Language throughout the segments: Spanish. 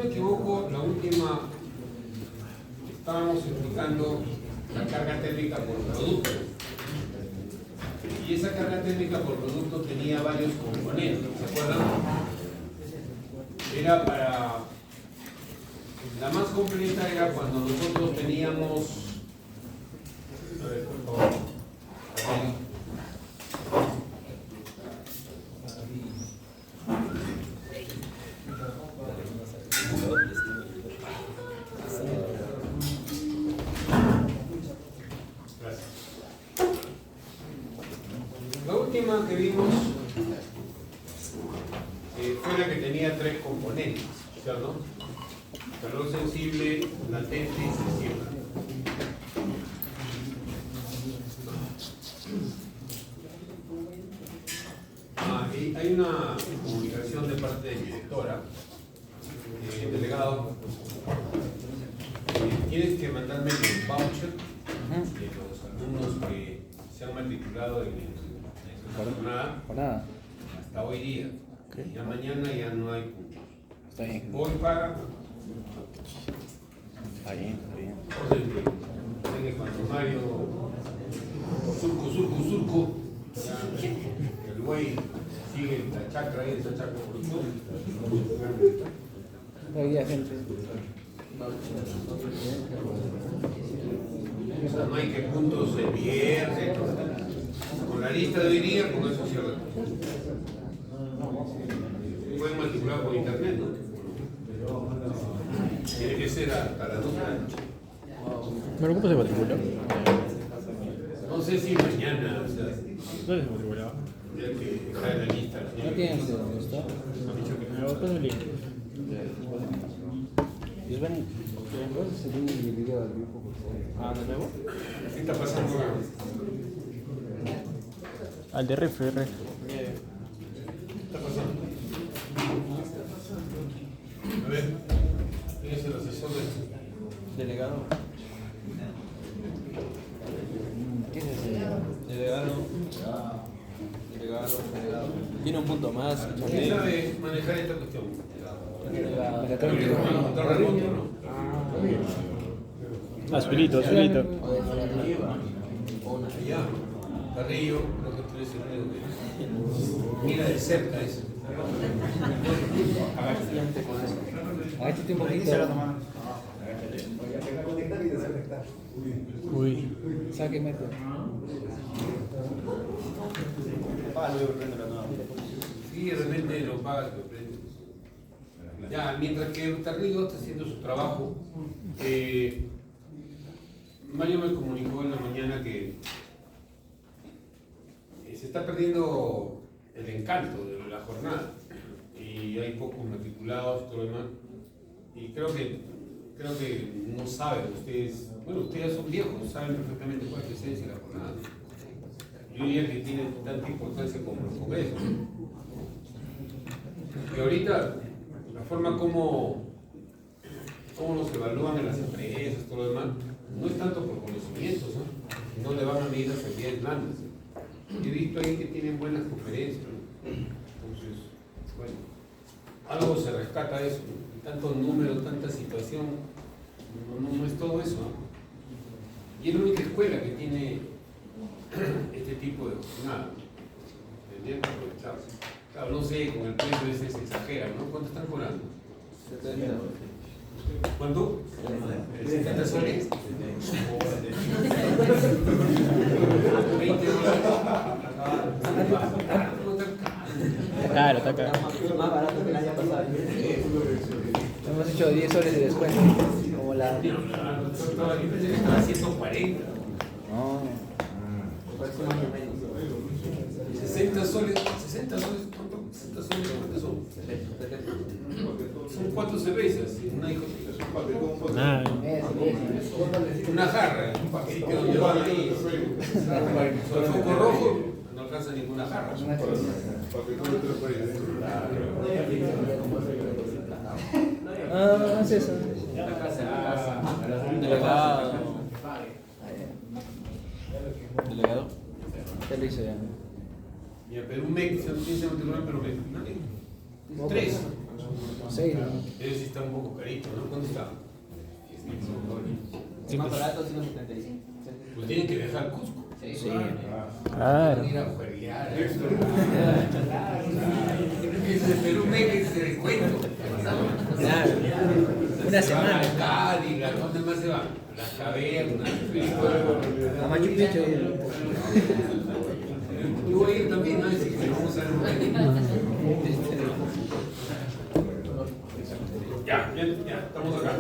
me equivoco, la última estábamos explicando la carga térmica por producto. Y esa carga térmica por producto tenía varios componentes, ¿se acuerdan? Era para... La más completa era cuando nosotros teníamos... A ver, por favor. La última que vimos fue la que tenía tres componentes, ¿cierto? Calor sensible, latente y sensible. Y hay una comunicación de parte de la directora, delegado. Tienes que mandarme el voucher de los alumnos que se han matriculado en jornada hasta hoy día. Okay. Ya mañana ya no hay puntos. Está bien. Hoy paga. Está bien, está bien. Entonces, cuando Mario surco, ya, el güey sigue la chacra ahí, esa chacra por el sur. Había gente. No hay que puntos se pierde. Con la lista de hoy día, con eso cierra. Pueden matricular por internet, ¿no? Tiene que ser hasta las 12 de la noche. ¿Pero cómo se matriculó? No sé si mañana, o sea, ¿Dónde se matriculaba? ya que está en la lista. ¿No tienes dónde está? Han dicho que Me buscas el link. ¿Y ven? ¿Puedes seguir el video del grupo? Ah, ¿de nuevo? ¿Qué está pasando ahora? Al de RF. ¿Qué está pasando? A ver, ¿quién es el asesor de Delegado. ¿Qué es ese? Delegado. Tiene un punto más. ¿Quién sabe manejar esta cuestión? Control remoto, ¿no? Azulito. Allá, Carrillo, lo que tú dices, mira de cerca eso. Agáchate un poquito. Uy. Saque mete. Sí, de repente lo pagas, lo prendes. Ya, mientras que Carrillo está haciendo su trabajo, Mario me comunicó en la mañana que se está perdiendo el encanto de la jornada y hay pocos matriculados y todo lo demás. Y creo que no saben ustedes, bueno, ustedes son viejos, saben perfectamente cuál es la esencia de la jornada. Yo diría que tiene tanta importancia como los congresos. Y ahorita, la forma como nos evalúan en las empresas, todo lo demás, no es tanto por conocimientos, ¿no? Le van a medir las habilidades blandas. He visto ahí que tienen buenas conferencias, ¿no? Entonces, bueno, algo se rescata de eso, ¿no? Tantos números, tanta situación, no es todo eso, ¿no? Y es la única escuela que tiene este tipo de jornada, tendrían que aprovecharse. Claro, no sé, con el precio ese se exagera, ¿no? ¿Cuánto están cobrando? 70. ¿Cuánto? 70 soles. 20 dólares. Claro, está acá. Más barato que el año pasado. Hemos hecho 10 soles de descuento. Como la. Estaba 140. No. 60 soles, ¿cuánto? 60 soles, ¿cuántos son? Son 4 cervezas, una hijo. Nada. Una jarra, un paquete donde van ahí. Con el foco rojo no alcanza ninguna jarra. Ah, es eso. Delegado. Delegado. Ya lo hice ya. Y a Perú MEC, ¿quién se matriculó en Perú MEC? Nadie. 3. 6, ¿no? Ese sí está un poco carito, ¿no? ¿Cuánto está? El más barato, 175. Pues tienen que viajar al Cusco. Sí. Claro. Ir a juerguear. Yo creo que ese Perú Meca es de descuento. Claro. Una semana. A Cali, ¿a dónde más se van? A las cavernas. A Machu Picchu. Yo voy a ir también, ¿no? Así que vamos a ver. Ya, estamos acá.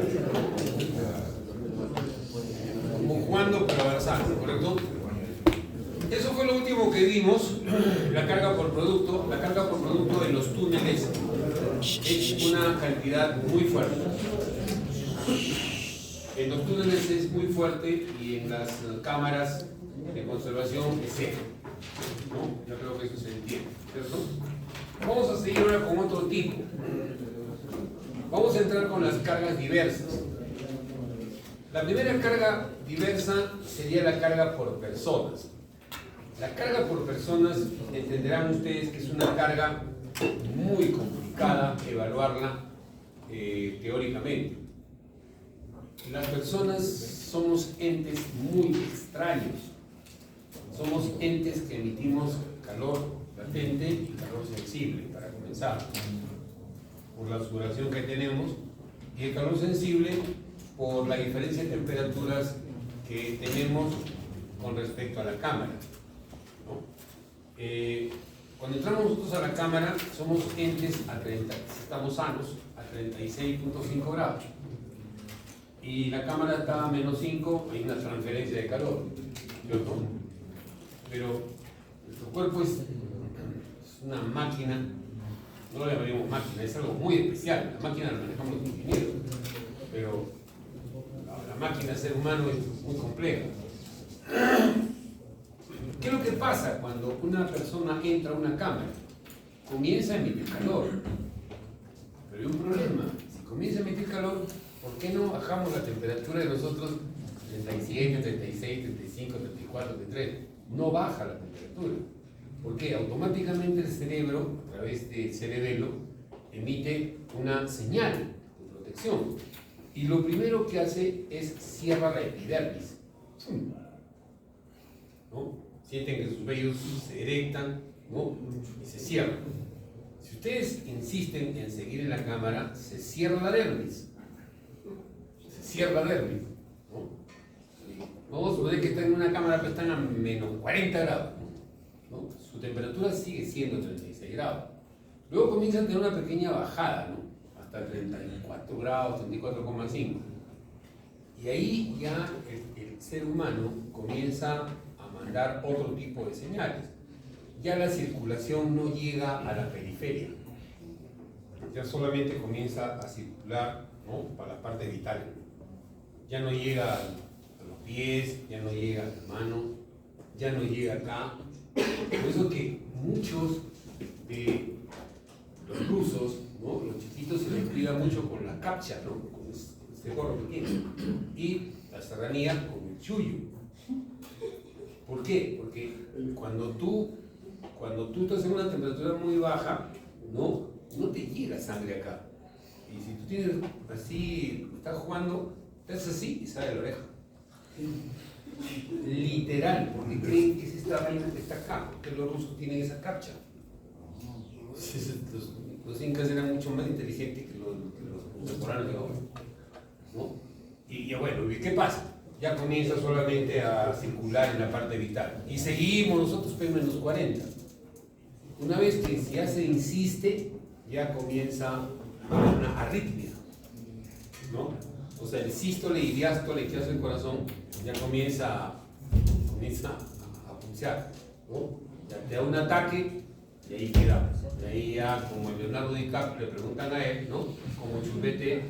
Como jugando para avanzar, ¿correcto? Eso fue lo último que vimos, la carga por producto. La carga por producto de los túneles es una cantidad muy fuerte. En los túneles es muy fuerte y en las cámaras de conservación es cero. ¿No? Yo creo que eso se entiende, ¿cierto? Vamos a seguir ahora con otro tipo. Vamos a entrar con las cargas diversas. La primera carga diversa sería la carga por personas. La carga por personas, entenderán ustedes que es una carga muy complicada evaluarla teóricamente. Las personas somos entes muy extraños. Somos entes que emitimos calor latente y calor sensible, para comenzar, por la sudoración que tenemos, y el calor sensible por la diferencia de temperaturas que tenemos con respecto a la cámara, ¿no? Cuando entramos nosotros a la cámara, somos entes a 30, estamos sanos, a 36.5 grados. Y la cámara está a menos 5, hay una transferencia de calor, ¿cierto? Pero nuestro cuerpo es una máquina, no la llamaremos máquina, es algo muy especial. La máquina la manejamos los ingenieros, pero la máquina ser humano es muy compleja. ¿Qué es lo que pasa cuando una persona entra a una cámara? Comienza a emitir calor, pero hay un problema. Si comienza a emitir calor, ¿por qué no bajamos la temperatura de nosotros 37, 36, 35, 34, 33? No baja la temperatura. ¿Por qué? Automáticamente el cerebro, a través del cerebelo, emite una señal de protección. Y lo primero que hace es cierra la epidermis. ¿No? Sienten que sus vellos se erectan, ¿no? Y se cierran. Si ustedes insisten en seguir en la cámara, se cierra la dermis. Se cierra la dermis, ¿no? Vamos a suponer que están en una cámara pero están a menos 40 grados, ¿no? Su temperatura sigue siendo 36 grados. Luego comienza a tener una pequeña bajada, ¿no? Hasta 34 grados, 34,5. Y ahí ya el ser humano comienza a mandar otro tipo de señales. Ya la circulación no llega a la periferia. Ya solamente comienza a circular, ¿no? Para la parte vital. Ya no llega a los pies, ya no llega a la mano, ya no llega acá. Por eso que muchos de los rusos, ¿no? Los chiquitos se les cuida mucho con la capcha, ¿no? Con este gorro que tienen. Y la serranía con el chuyo. ¿Por qué? Porque cuando tú estás en una temperatura muy baja, no te llega sangre acá. Y si tú tienes así, estás jugando, estás así y sale la oreja. Literal, porque creen que es esta vaina que está acá, porque los rusos tienen esa capcha. Los incas eran mucho más inteligentes que los contemporáneos de ahora, ¿no? Y ya bueno, ¿qué pasa? Ya comienza solamente a circular en la parte vital. Y seguimos nosotros P menos 40. Una vez que ya se insiste, ya comienza una arritmia, ¿no? O sea, el sístole y diástole que hace el corazón ya comienza a pulsar, ¿no? Ya te da un ataque y ahí quedamos. Y ahí ya, como el Leonardo DiCaprio le preguntan a él, ¿no? Como chupete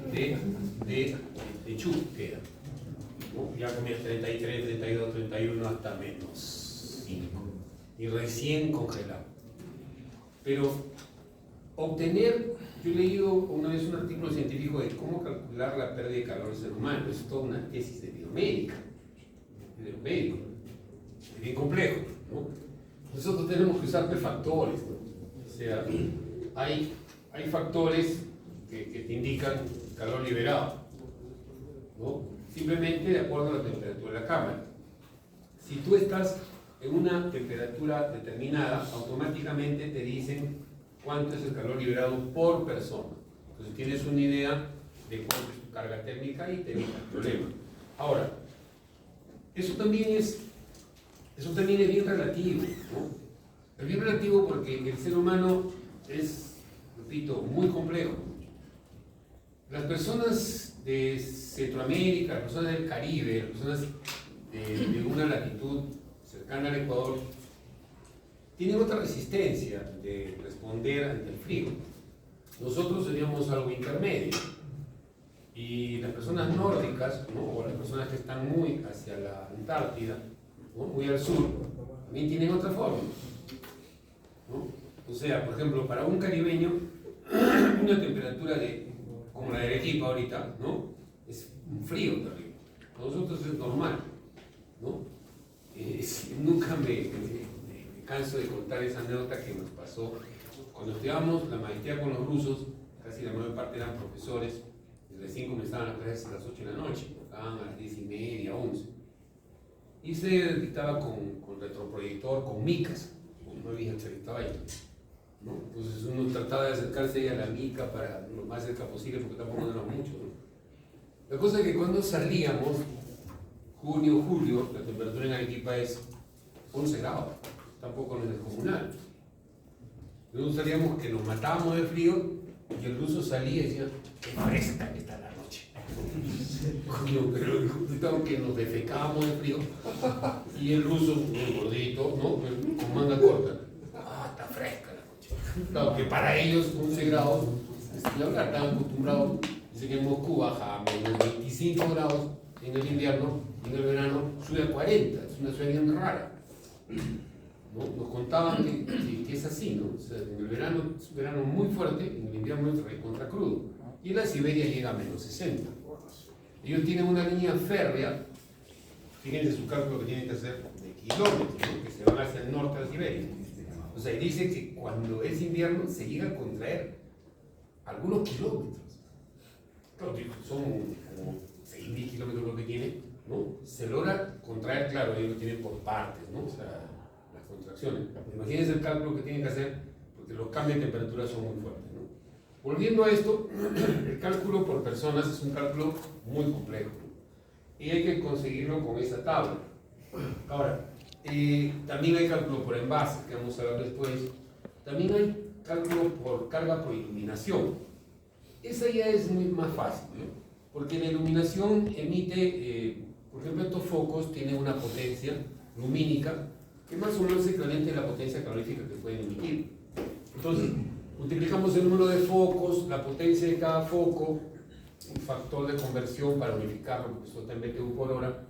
de chup queda, ¿no? Ya comienza 33, 32, 31 hasta menos 5. Y recién congelado. Pero obtener, yo he leído una vez un artículo científico de cómo calcular la pérdida de calor del ser humano. Es toda una tesis de biomédica, de biomédico. Es bien complejo, ¿no? Nosotros tenemos que usar factores, ¿no? O sea, hay factores que te indican calor liberado, ¿no? Simplemente de acuerdo a la temperatura de la cámara. Si tú estás en una temperatura determinada, automáticamente te dicen cuánto es el calor liberado por persona. Entonces tienes una idea de cuánto es tu carga térmica y te evita el problema. Ahora, eso también es bien relativo, ¿no? Es bien relativo porque el ser humano es, repito, muy complejo. Las personas de Centroamérica, las personas del Caribe, las personas de una latitud cercana al Ecuador, tienen otra resistencia de responder ante el frío. Nosotros seríamos algo intermedio. Y las personas nórdicas, ¿no? O las personas que están muy hacia la Antártida, ¿no? Muy al sur, también tienen otra forma, ¿no? O sea, por ejemplo, para un caribeño, una temperatura como la de Arequipa ahorita, ¿no? Es un frío terrible. Para nosotros es normal, ¿no? Nunca me canso de contar esa anécdota que nos pasó cuando estudiábamos la maestría con los rusos. Casi la mayor parte eran profesores. Recién comenzaban las clases a las 8 de la noche, acababan a las 10:30, 11. Y se dictaba con retroproyector, con micas, no había entrevistaba ahí, ¿no? Entonces uno trataba de acercarse ahí a la mica para lo más cerca posible, porque tampoco no era mucho, ¿no? La cosa es que cuando salíamos, junio, julio, la temperatura en Arequipa es 11 grados, tampoco no es descomunal. Nosotros salíamos que nos matábamos de frío y el ruso salía y decía, qué fresca que está la noche. Coño, pero el que nos defecábamos de frío y el ruso, muy gordito, ¿no? Con manga corta. Ah, está fresca la noche. Claro, que para ellos 11 grados, y ahora están acostumbrados, dice que en Moscú baja a menos 25 grados en el invierno y en el verano sube a 40, es una ciudad bien rara. ¿No? Nos contaban que es así, ¿no? O sea, en el verano es un verano muy fuerte, en el invierno es recontra crudo. Y en la Siberia llega a menos 60. Ellos tienen una línea férrea, fíjense su cálculo que tienen que hacer de kilómetros, ¿no? Que se van hacia el norte de Siberia. O sea, y dice que cuando es invierno se llega a contraer algunos kilómetros. Claro, son como 6.000 kilómetros lo que tiene, ¿no? Se logra contraer, claro, ellos lo tienen por partes, ¿no? O sea, contracciones. Imagínense el cálculo que tienen que hacer, porque los cambios de temperatura son muy fuertes, ¿no? Volviendo a esto, el cálculo por personas es un cálculo muy complejo, ¿no? Y hay que conseguirlo con esa tabla. Ahora, también hay cálculo por envase, que vamos a ver después. También hay cálculo por carga por iluminación. Esa ya es muy más fácil, ¿no? Porque la iluminación emite, por ejemplo, estos focos tienen una potencia lumínica que más o menos es equivalente a la potencia calorífica que pueden emitir. Entonces, multiplicamos el número de focos, la potencia de cada foco, un factor de conversión para unificarlo, porque eso está en BTU por hora,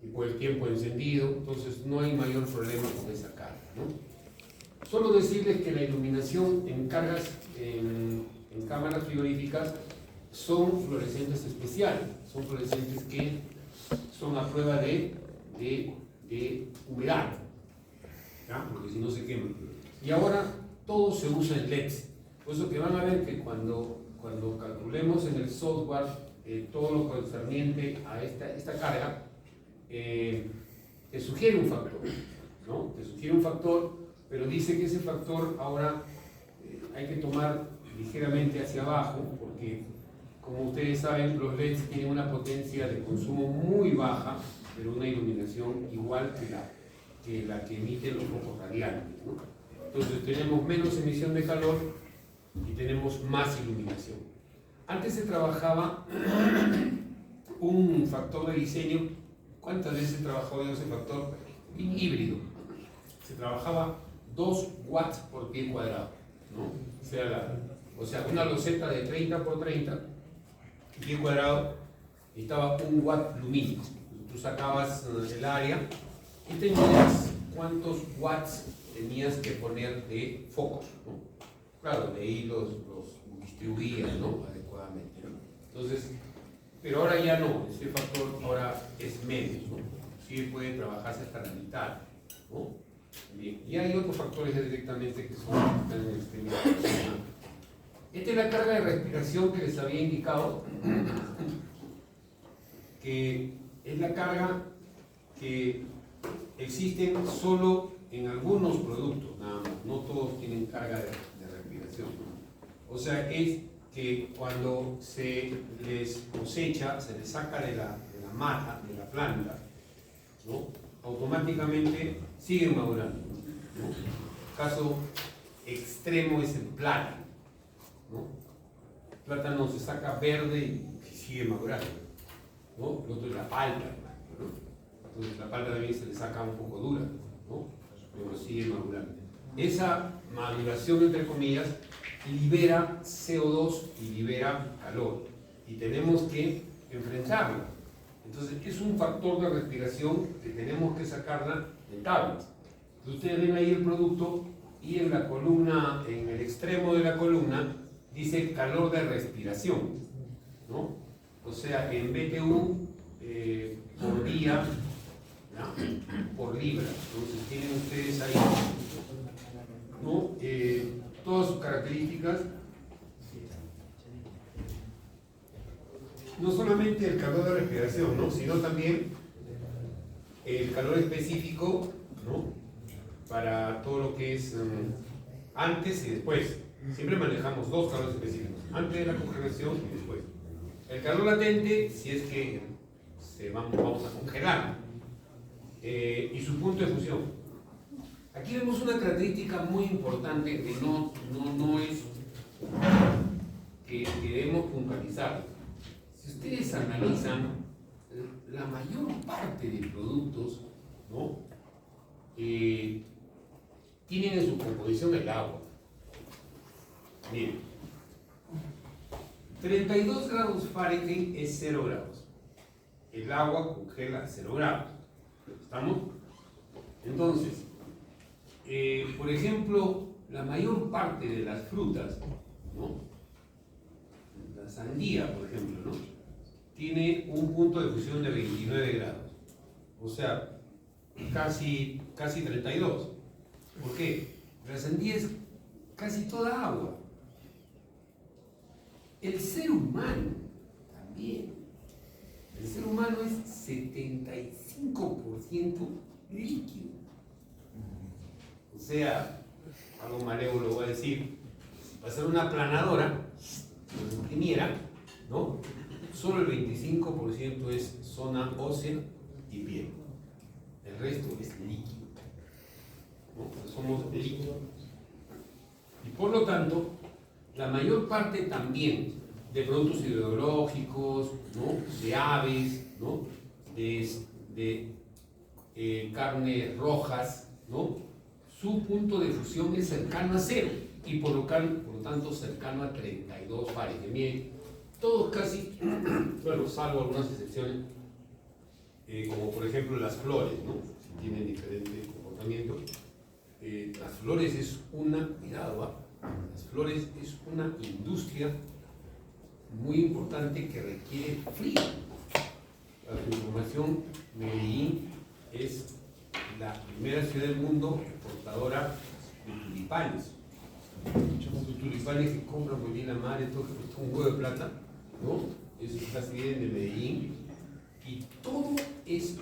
y por el tiempo de encendido, entonces no hay mayor problema con esa carga, ¿no? Solo decirles que la iluminación en cargas, en cámaras frigoríficas, son fluorescentes especiales, son fluorescentes que son a prueba de humedad, ¿ya? Porque si no se queman. Y ahora todo se usa en LEDs. Por eso que van a ver que cuando calculemos en el software todo lo concerniente a esta carga, te sugiere un factor, ¿no? Te sugiere un factor, pero dice que ese factor ahora hay que tomar ligeramente hacia abajo, porque como ustedes saben, los LEDs tienen una potencia de consumo muy baja, pero una iluminación igual que la que emiten los focos radiantes, ¿no? Entonces tenemos menos emisión de calor y tenemos más iluminación. Antes se trabajaba un factor de diseño. ¿Cuántas veces he trabajado yo ese factor? Híbrido. Se trabajaba 2 watts por pie cuadrado, ¿no? O sea, una loseta de 30 por 30 pie cuadrado, y estaba 1 watt lumínico. Tú sacabas el área y tenías cuántos watts tenías que poner de focos, ¿no? Claro, de ahí los distribuías, ¿no? Adecuadamente, ¿no? Entonces, pero ahora ya no, ese factor ahora es menos, ¿no? Sí puede trabajarse hasta la mitad, ¿no? Bien. Y hay otros factores directamente que son en el extremidad. Esta es la carga de respiración que les había indicado, que es la carga que existe solo en algunos productos, nada más. No todos tienen carga de respiración. O sea, es que cuando se les cosecha, se les saca de la mata, de la planta, ¿no? Automáticamente siguen madurando, ¿no? Caso extremo es el plátano, ¿no? El plátano se saca verde y sigue madurando, ¿no? El otro es la palta, ¿no? Entonces la palta también se le saca un poco dura, ¿no? Pero sigue madurando. Esa maduración, entre comillas, libera CO2 y libera calor, y tenemos que enfrentarlo. Entonces es un factor de respiración que tenemos que sacarla de tablas. Ustedes ven ahí el producto y en la columna, en el extremo de la columna, dice calor de respiración, ¿no? O sea, en BTU por día, ¿no? Por libra. Entonces tienen ustedes ahí, ¿no? Todas sus características. No solamente el calor de respiración, ¿no? Sino también el calor específico, ¿no? Para todo lo que es antes y después. Siempre manejamos dos calores específicos, antes de la congelación y después. El calor latente, si es que vamos a congelar, y su punto de fusión. Aquí vemos una característica muy importante que no es que debemos puntualizar. Si ustedes analizan, la mayor parte de productos, ¿no? Tienen en su composición el agua. Miren, 32 grados Fahrenheit es 0 grados. El agua congela a 0 grados. ¿Estamos? Entonces, por ejemplo, la mayor parte de las frutas, ¿no? La sandía, por ejemplo, ¿no? Tiene un punto de fusión de 29 grados. O sea, casi 32. ¿Por qué? La sandía es casi toda agua. El ser humano también. El ser humano es 75% líquido. O sea, algo malévolo voy a decir, va a ser una aplanadora, una ingeniera, ¿no? Solo el 25% es zona ósea y piel. El resto es líquido, ¿no? Somos líquidos. Y por lo tanto, la mayor parte también de productos hidrológicos, ¿no? De aves, ¿no? de carnes rojas, ¿no? Su punto de fusión es cercano a 0 y por lo tanto cercano a 32 Fahrenheit. Miren, todos casi, bueno, salvo algunas excepciones, como por ejemplo las flores, ¿no? Tienen diferente comportamiento. Las flores es las flores es una industria muy importante que requiere frío. Para su información, Medellín es la primera ciudad del mundo exportadora de tulipanes. Los tulipanes que compran muy bien la madre, todo que cuesta un huevo de plata, ¿no? Eso casi viene de Medellín. Y todo es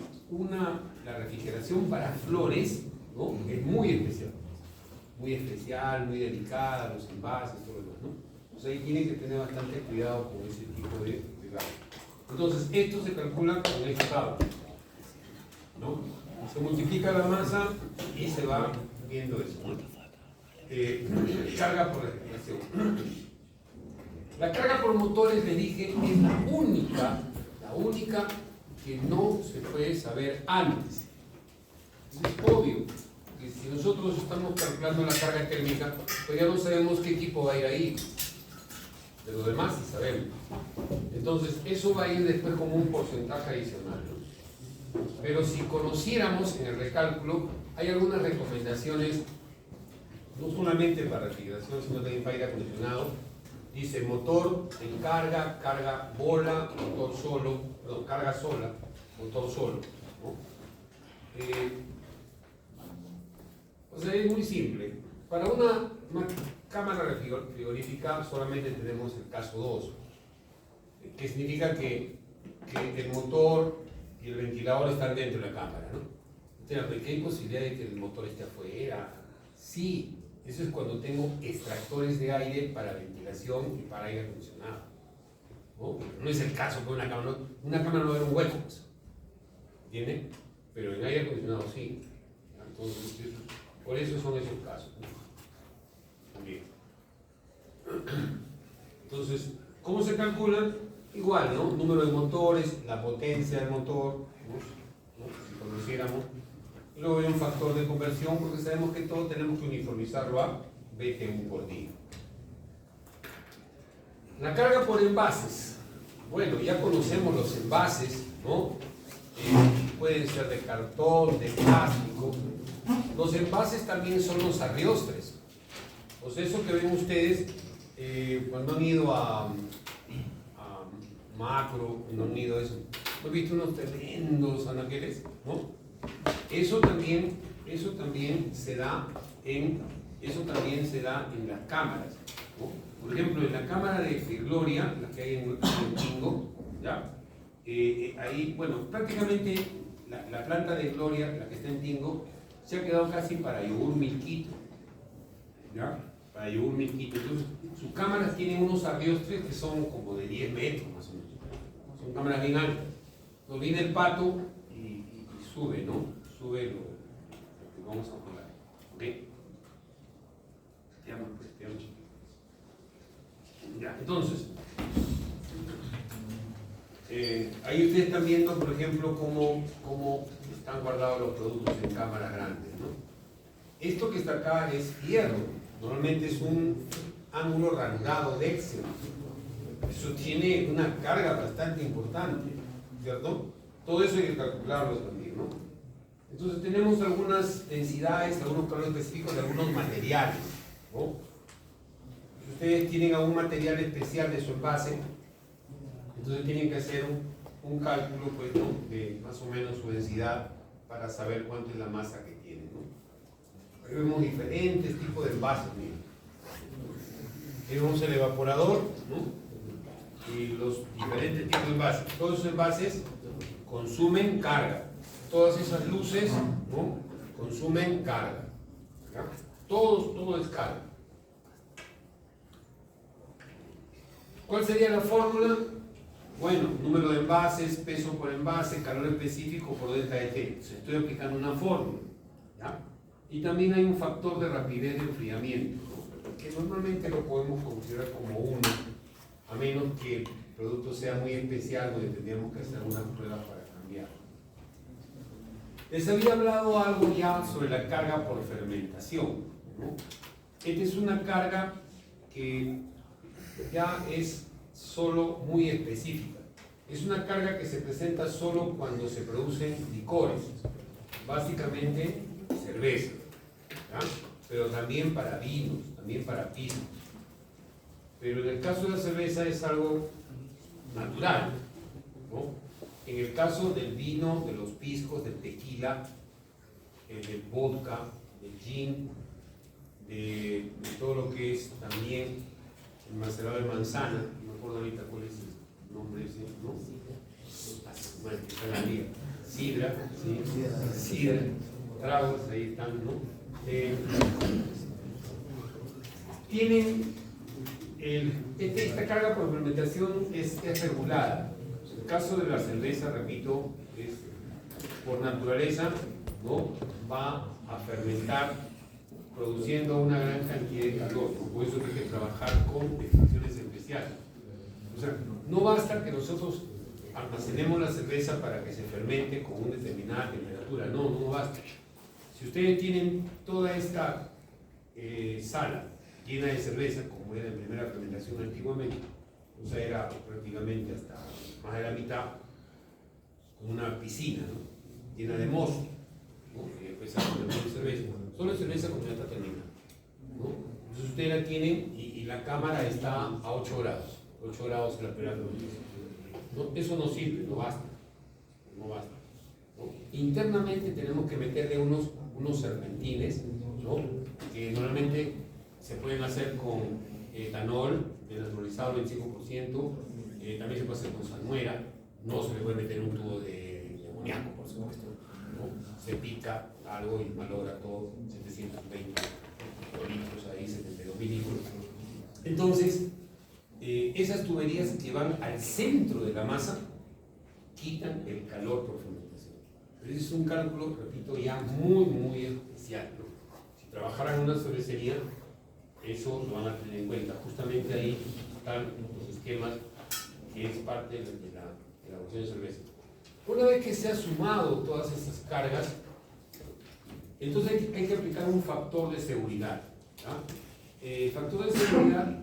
la refrigeración para flores, ¿no? Es muy especial, muy delicada, los envases, todo lo demás, ¿no? Entonces ahí tienen que tener bastante cuidado con ese tipo de gas. Entonces esto se calcula con el estado, ¿no? Se multiplica la masa y se va viendo eso, ¿no? Carga por respiración. La carga por motores, le dije, es la única que no se puede saber antes. Es obvio que si nosotros estamos calculando la carga térmica, pues ya no sabemos qué equipo va a ir ahí. De lo demás sí sabemos. Entonces, eso va a ir después como un porcentaje adicional, ¿no? Pero si conociéramos en el recálculo, hay algunas recomendaciones, no solamente para refrigeración, sino también para aire acondicionado. Dice motor en carga bola, motor solo, perdón, carga sola, motor solo, ¿no? O sea, es muy simple. Para una cámara frigorífica solamente tenemos el caso 2, que significa que el motor y el ventilador están dentro de la cámara, ¿no? Entonces, ¿qué hay posibilidad de que el motor esté afuera? Sí, eso es cuando tengo extractores de aire para ventilación y para aire acondicionado, ¿no? No es el caso de una cámara, no va a haber un hueco, pues, ¿entienden? Pero en aire acondicionado sí. Entonces, por eso son esos casos, ¿no? También. Entonces, ¿cómo se calculan? Igual, ¿no? Número de motores, la potencia del motor, ¿no? Si conociéramos. Luego hay un factor de conversión, porque sabemos que todo tenemos que uniformizarlo a BTU por día. La carga por envases. Bueno, ya conocemos los envases, ¿no? Pueden ser de cartón, de plástico. Los envases también son los arriostres. O sea, eso que ven ustedes cuando han ido a Macro, cuando han ido a eso, ¿han visto unos tremendos anaqueles? ¿No? Eso también se da en las cámaras, ¿no? Por ejemplo, en la cámara de Gloria, la que hay en Tingo, ¿ya? Ahí, bueno, prácticamente la planta de Gloria, la que está en Tingo, se ha quedado casi para yogur milquito, ¿ya? Para yogur milquito. Entonces, sus cámaras tienen unos arriostres que son como de 10 metros más o menos. Son cámaras bien altas. Entonces viene el pato y sube, ¿no? Sube lo que vamos a jugar. ¿Ok? Te amo, pues, te amo. Ya, entonces, ahí ustedes están viendo, por ejemplo, cómo están guardados los productos en cámaras grandes, ¿no? Esto que está acá es hierro, normalmente es un ángulo ranurado de Excel. Eso tiene una carga bastante importante, ¿cierto? Todo eso hay que calcularlo también, ¿no? Entonces tenemos algunas densidades, algunos calores específicos de algunos materiales, ¿no? Si ustedes tienen algún material especial de su envase, entonces tienen que hacer un cálculo, pues, ¿no? De más o menos su densidad para saber cuánto es la masa que tienen, ¿no? Ahí vemos diferentes tipos de envases, miren. Ahí vemos el evaporador, ¿no? Y los diferentes tipos de envases. Todos esos envases consumen carga. Todas esas luces, ¿no? Consumen carga. ¿Ya? Todo es carga. ¿Cuál sería la fórmula? Bueno, número de envases, peso por envase, calor específico por delta de T. Estoy aplicando una fórmula, ¿ya? Y también hay un factor de rapidez de enfriamiento, ¿no? Que normalmente lo podemos considerar como 1, a menos que el producto sea muy especial donde tendríamos que hacer una prueba para cambiar. Les había hablado algo ya sobre la carga por fermentación, ¿no? Esta es una carga que ya es solo muy específica. Es una carga que se presenta solo cuando se producen licores, básicamente cerveza, ¿ya? Pero también para vinos, también para piscos. Pero en el caso de la cerveza es algo natural, ¿no? En el caso del vino, de los piscos, del tequila, del vodka, del gin, de todo lo que es también el macerado de manzana, no me acuerdo ahorita cuál es el nombre ese, ¿no? Bueno, está en la liga. Sidra, ¿sí? Sidra, tragos, ahí están, ¿no? Tienen esta carga por fermentación es regulada. En el caso de la cerveza, repito, es por naturaleza, ¿no? Va a fermentar produciendo una gran cantidad de calor, ¿no? Por eso hay que trabajar con estaciones especiales. O sea, no basta que nosotros almacenemos la cerveza para que se fermente con una determinada temperatura, no basta. Si ustedes tienen toda esta sala llena de cerveza, como era en primera fermentación antiguamente, o sea, era prácticamente hasta más de la mitad, como una piscina, ¿no? Llena de mosto, ¿no? Y después se pone cerveza. Solo cerveza cuando ya está terminada, ¿no? Entonces ustedes la tienen y la cámara está a 8 grados, 8 grados la temperatura. ¿No? Eso no sirve, no basta, ¿no? Internamente tenemos que meterle unos serpentines, ¿no? Que normalmente se pueden hacer con etanol desnaturalizado 25%, también se puede hacer con salmuera, no se le puede meter un tubo de amoníaco, por supuesto, ¿no? Se pica algo y malogra todo, 720 litros ahí, 72 mililitros. Entonces, esas tuberías que van al centro de la masa quitan el calor por fermentación. Pero ese es un cálculo, repito, ya muy especial, ¿no? Si trabajaran en una cervecería, eso lo van a tener en cuenta. Justamente ahí están los esquemas que es parte de la elaboración de cerveza. Una vez que se ha sumado todas esas cargas, entonces hay que aplicar un factor de seguridad, ¿ya? El factor de seguridad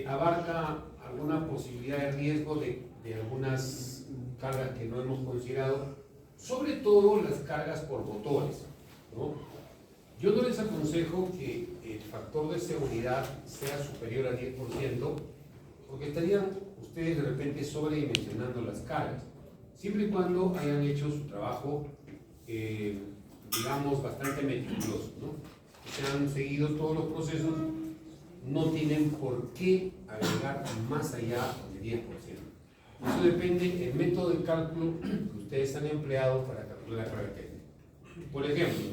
abarca alguna posibilidad de riesgo de algunas cargas que no hemos considerado, sobre todo las cargas por motores, ¿no? Yo no les aconsejo que el factor de seguridad sea superior al 10%, porque estarían ustedes de repente sobredimensionando las cargas, siempre y cuando hayan hecho su trabajo, digamos, bastante meticuloso, ¿no? Se han seguido todos los procesos, no tienen por qué agregar más allá del 10%. Eso depende del método de cálculo que ustedes han empleado para calcular la carga técnica. Por ejemplo,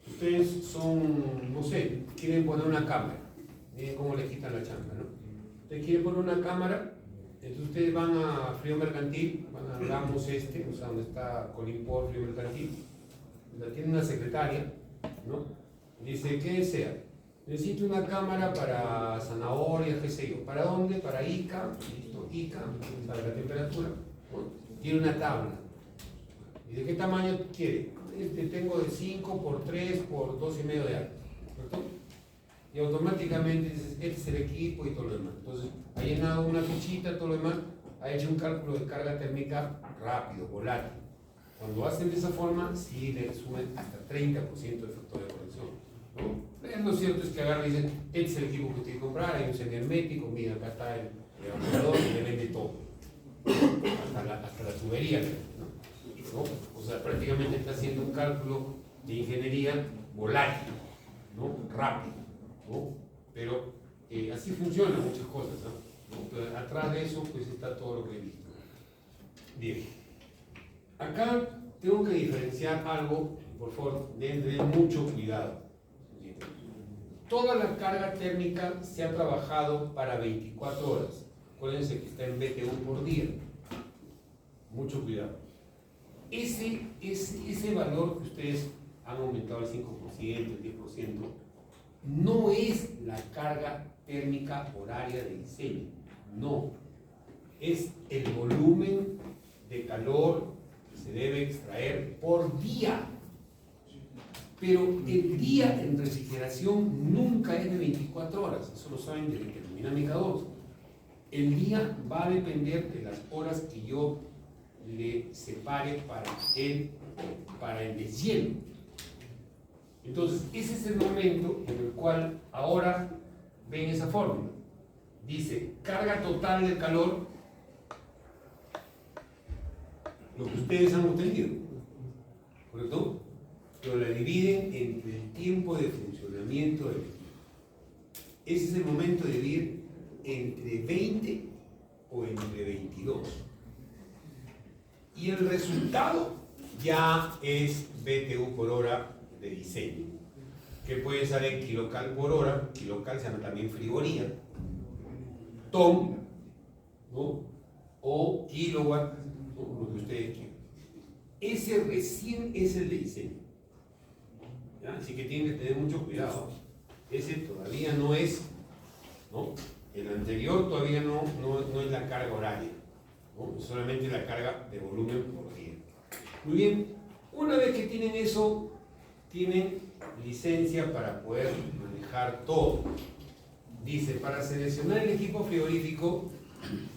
ustedes son, no sé, quieren poner una cámara, miren cómo le quitan la chamba, ¿no? Ustedes quieren poner una cámara, entonces ustedes van a Frío Mercantil, van a Ramos o sea, donde está Colimpor, Frío Mercantil, la tiene una secretaria, ¿no? Dice, ¿qué desea? Necesito una cámara para zanahorias, qué sé yo. ¿Para dónde? Para Ica, listo, Ica, para la temperatura, ¿no? Tiene una tabla. ¿Y de qué tamaño quiere? Tengo de 5 por 3 por 2,5 de alto, ¿cierto? Y automáticamente dices, este es el equipo y todo lo demás. Entonces, ha llenado una fichita, todo lo demás, ha hecho un cálculo de carga térmica rápido, volátil. Cuando hacen de esa forma, sí le sumen hasta 30% de factor de corrección, ¿no? Lo cierto es que agarran y dicen, este es el equipo que usted tiene que comprar, hay un semihermético, mira, acá está el evaporador y le vende todo. Hasta la tubería, ¿no? O sea, prácticamente está haciendo un cálculo de ingeniería volátil, ¿no? Rápido, ¿no? Pero así funcionan muchas cosas, ¿no? Pero atrás de eso, pues está todo lo que he visto. Bien. Acá tengo que diferenciar algo, por favor, denle mucho cuidado. Toda la carga térmica se ha trabajado para 24 horas. Acuérdense que está en BTU por día. Mucho cuidado. Ese valor que ustedes han aumentado al 5%, el 10%, no es la carga térmica horaria de diseño. No. Es el volumen de calor que se debe extraer por día. Pero el día en refrigeración nunca es de 24 horas, eso lo saben desde termodinámica 2. El día va a depender de las horas que yo le separe para el deshielo. Entonces, ese es el momento en el cual ahora ven esa fórmula. Dice, carga total del calor, lo que ustedes han obtenido, ¿correcto? Pero la dividen entre el tiempo de funcionamiento del equipo. Ese es el momento de dividir entre 20 o entre 22. Y el resultado ya es BTU por hora de diseño, que puede ser en kilocal por hora, kilocal se llama también frigoría, ton, ¿no? O kilowatt, ¿no? Lo que ustedes quieran. Ese recién es el de diseño. ¿Ya? Así que tienen que tener mucho cuidado. Ese todavía no es, ¿no? El anterior todavía no es la carga horaria, ¿no? Es solamente la carga de volumen por día. Muy bien, una vez que tienen eso, tienen licencia para poder manejar todo. Dice, para seleccionar el equipo frigorífico,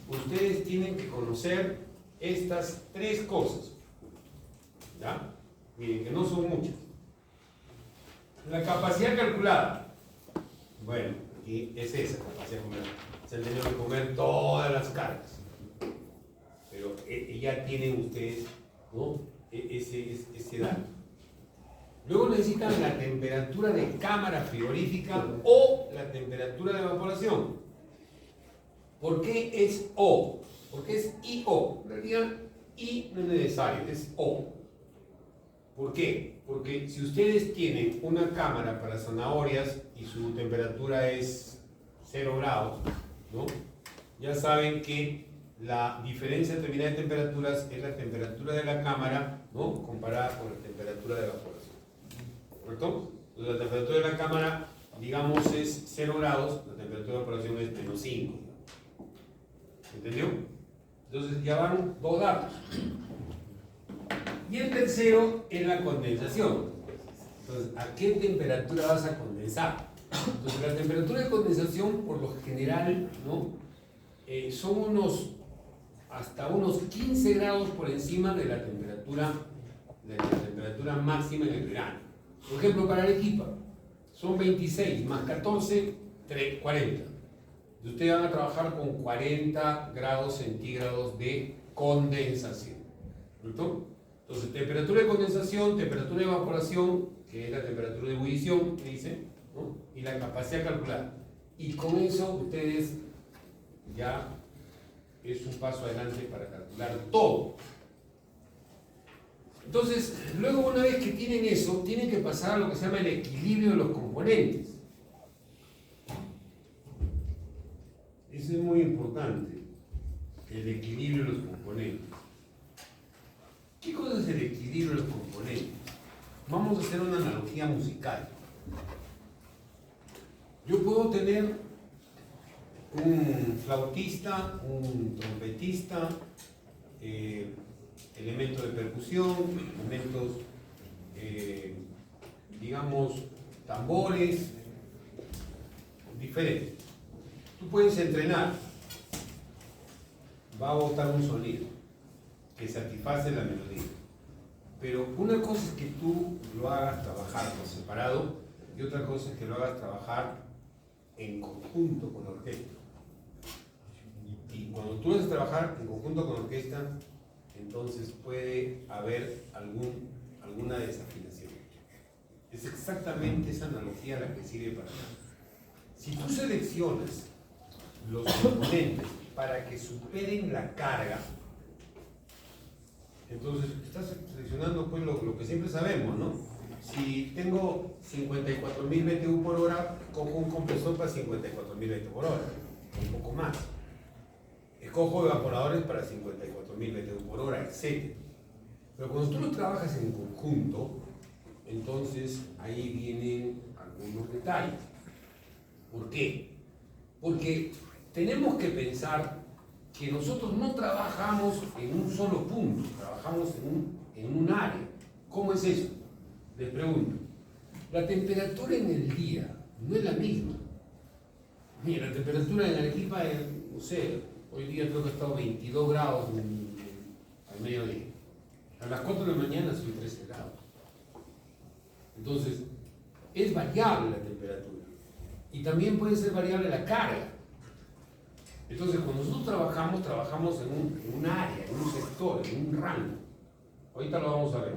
ustedes tienen que conocer estas 3 cosas. ¿Ya? Miren, que no son muchas. La capacidad calculada. Bueno, aquí es esa capacidad calculada. Se han tenido que comer todas las cargas. Pero ya tienen ustedes, ¿no? ese dato. Luego necesitan la temperatura de cámara frigorífica o la temperatura de evaporación. ¿Por qué es O? Porque es IO. En realidad, I no es necesario, es O. ¿Por qué? Porque si ustedes tienen una cámara para zanahorias y su temperatura es 0 grados, ¿no? Ya saben que la diferencia determinada de temperaturas es la temperatura de la cámara, ¿no? Comparada con la temperatura de evaporación. ¿Correcto? Entonces, la temperatura de la cámara, digamos, es 0 grados, la temperatura de evaporación es menos 5. ¿Entendió? Entonces ya van dos datos. Y el tercero es la condensación. Entonces, ¿a qué temperatura vas a condensar? Entonces, la temperatura de condensación, por lo general, ¿no? Son hasta unos 15 grados por encima de la temperatura máxima en el verano. Por ejemplo, para Arequipa, son 26 más 14, 40. Y ustedes van a trabajar con 40 grados centígrados de condensación. ¿Correcto? Entonces, temperatura de condensación, temperatura de evaporación, que es la temperatura de ebullición, que dice, ¿no? Y la capacidad calculada. Y con eso ustedes ya es un paso adelante para calcular todo. Entonces, luego una vez que tienen eso, tienen que pasar a lo que se llama el equilibrio de los componentes. Eso es muy importante, el equilibrio de los componentes. ¿Qué cosa es el equilibrio de los componentes? Vamos a hacer una analogía musical. Yo puedo tener un flautista, un trompetista, elementos de percusión, elementos, digamos, tambores, diferentes. Tú puedes entrenar, va a botar un sonido que satisface la melodía. Pero una cosa es que tú lo hagas trabajar por separado y otra cosa es que lo hagas trabajar en conjunto con la orquesta. Y cuando tú haces trabajar en conjunto con la orquesta, entonces puede haber alguna desafinación. Es exactamente esa analogía la que sirve para acá. Si tú seleccionas los componentes para que superen la carga, entonces estás seleccionando pues lo que siempre sabemos, ¿no? Si tengo 54.000 BTU por hora, cojo un compresor para 54.000 BTU por hora, un poco más. Escojo evaporadores para 54.000 BTU por hora, etc. Pero cuando tú lo trabajas en conjunto, entonces ahí vienen algunos detalles. ¿Por qué? Porque tenemos que pensar que nosotros no trabajamos en un solo punto, trabajamos en un área. ¿Cómo es eso? Les pregunto. La temperatura en el día no es la misma. Mira, la temperatura en Arequipa es, no sé, hoy día creo que ha estado 22 grados al mediodía. A las 4 de la mañana son 13 grados. Entonces, es variable la temperatura. Y también puede ser variable la carga. Entonces, cuando nosotros trabajamos en un área, en un sector, en un rango. Ahorita lo vamos a ver.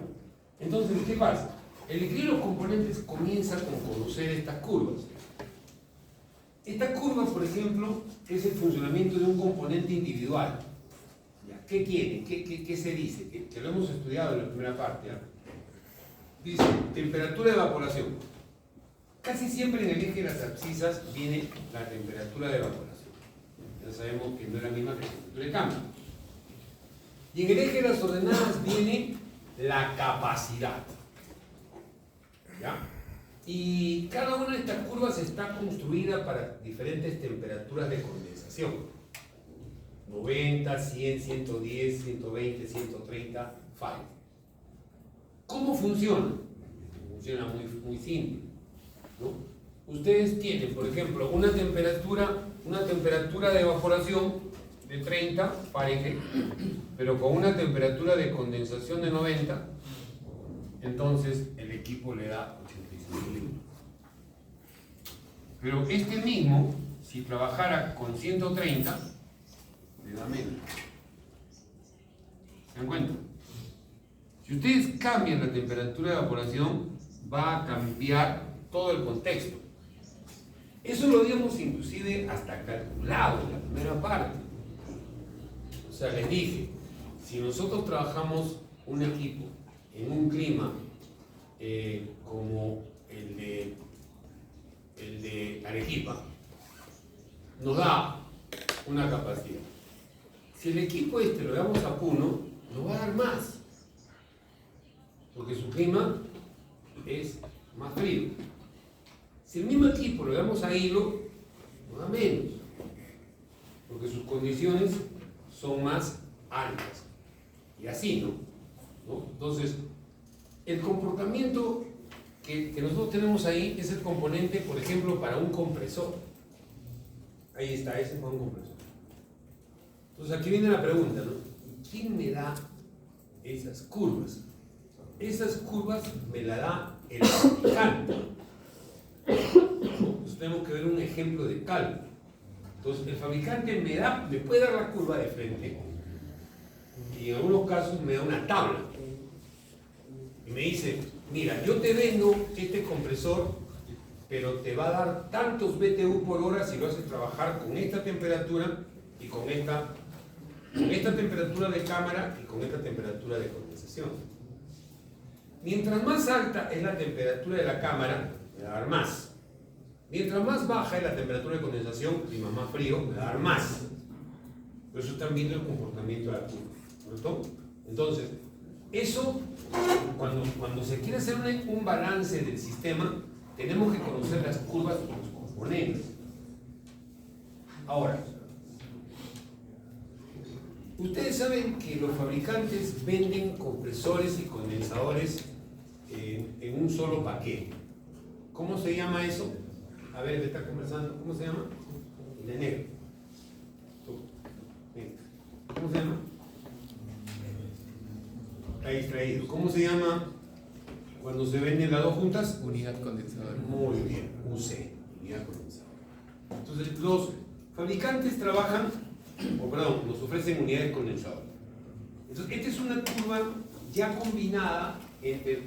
Entonces, ¿qué pasa? El equilibrio de los componentes comienza con conocer estas curvas. Esta curva, por ejemplo, es el funcionamiento de un componente individual. ¿Ya? ¿Qué tiene? ¿Qué se dice? Que lo hemos estudiado en la primera parte. ¿Ya? Dice, temperatura de evaporación. Casi siempre en el eje de las abscisas viene la temperatura de evaporación. Ya sabemos que no es la misma que la temperatura de cambio. Y en el eje de las ordenadas viene la capacidad. ¿Ya? Y cada una de estas curvas está construida para diferentes temperaturas de condensación. 90, 100, 110, 120, 130, Fahrenheit. ¿Cómo funciona? Funciona muy simple, ¿no? Ustedes tienen, por ejemplo, una temperatura de evaporación de 30 Fahrenheit, pero con una temperatura de condensación de 90, entonces el equipo le da 85 litros. Pero este mismo, si trabajara con 130, le da menos. ¿Se dan cuenta? Si ustedes cambian la temperatura de evaporación, va a cambiar todo el contexto. Eso lo habíamos inclusive hasta calculado en la primera parte. O sea, les dije, si nosotros trabajamos un equipo en un clima como el de Arequipa, nos da una capacidad. Si el equipo lo damos a Puno, nos va a dar más, porque su clima es más frío. Si el mismo equipo lo damos a Hilo, nos da menos, porque sus condiciones son más altas. Y así, ¿no? Entonces, el comportamiento que nosotros tenemos ahí es el componente, por ejemplo, para un compresor. Ahí está, ese es un compresor. Entonces, aquí viene la pregunta, ¿no? ¿Quién me da esas curvas? Esas curvas me las da el fabricante. Entonces, tenemos que ver un ejemplo de cálculo. Entonces, el fabricante me puede dar la curva de frente y en algunos casos me da una tabla y me dice, mira, yo te vendo este compresor, pero te va a dar tantos BTU por hora si lo haces trabajar con esta temperatura y con esta temperatura de cámara y con esta temperatura de condensación. Mientras más alta es la temperatura de la cámara, me va a dar más. Mientras más baja es la temperatura de condensación, clima más frío, me va a dar más. Pero eso están viendo el comportamiento de la curva, ¿correcto? Entonces, eso, cuando se quiere hacer un balance del sistema, tenemos que conocer las curvas y los componentes. Ahora, ustedes saben que los fabricantes venden compresores y condensadores en un solo paquete. ¿Cómo se llama eso? A ver, me está conversando. ¿Cómo se llama? El de negro. ¿Cómo se llama? Está distraído. ¿Cómo se llama cuando se venden las dos juntas? Unidad condensadora. Muy bien, UC, unidad condensadora. Entonces, los fabricantes nos ofrecen unidades condensadoras. Entonces, esta es una curva ya combinada entre el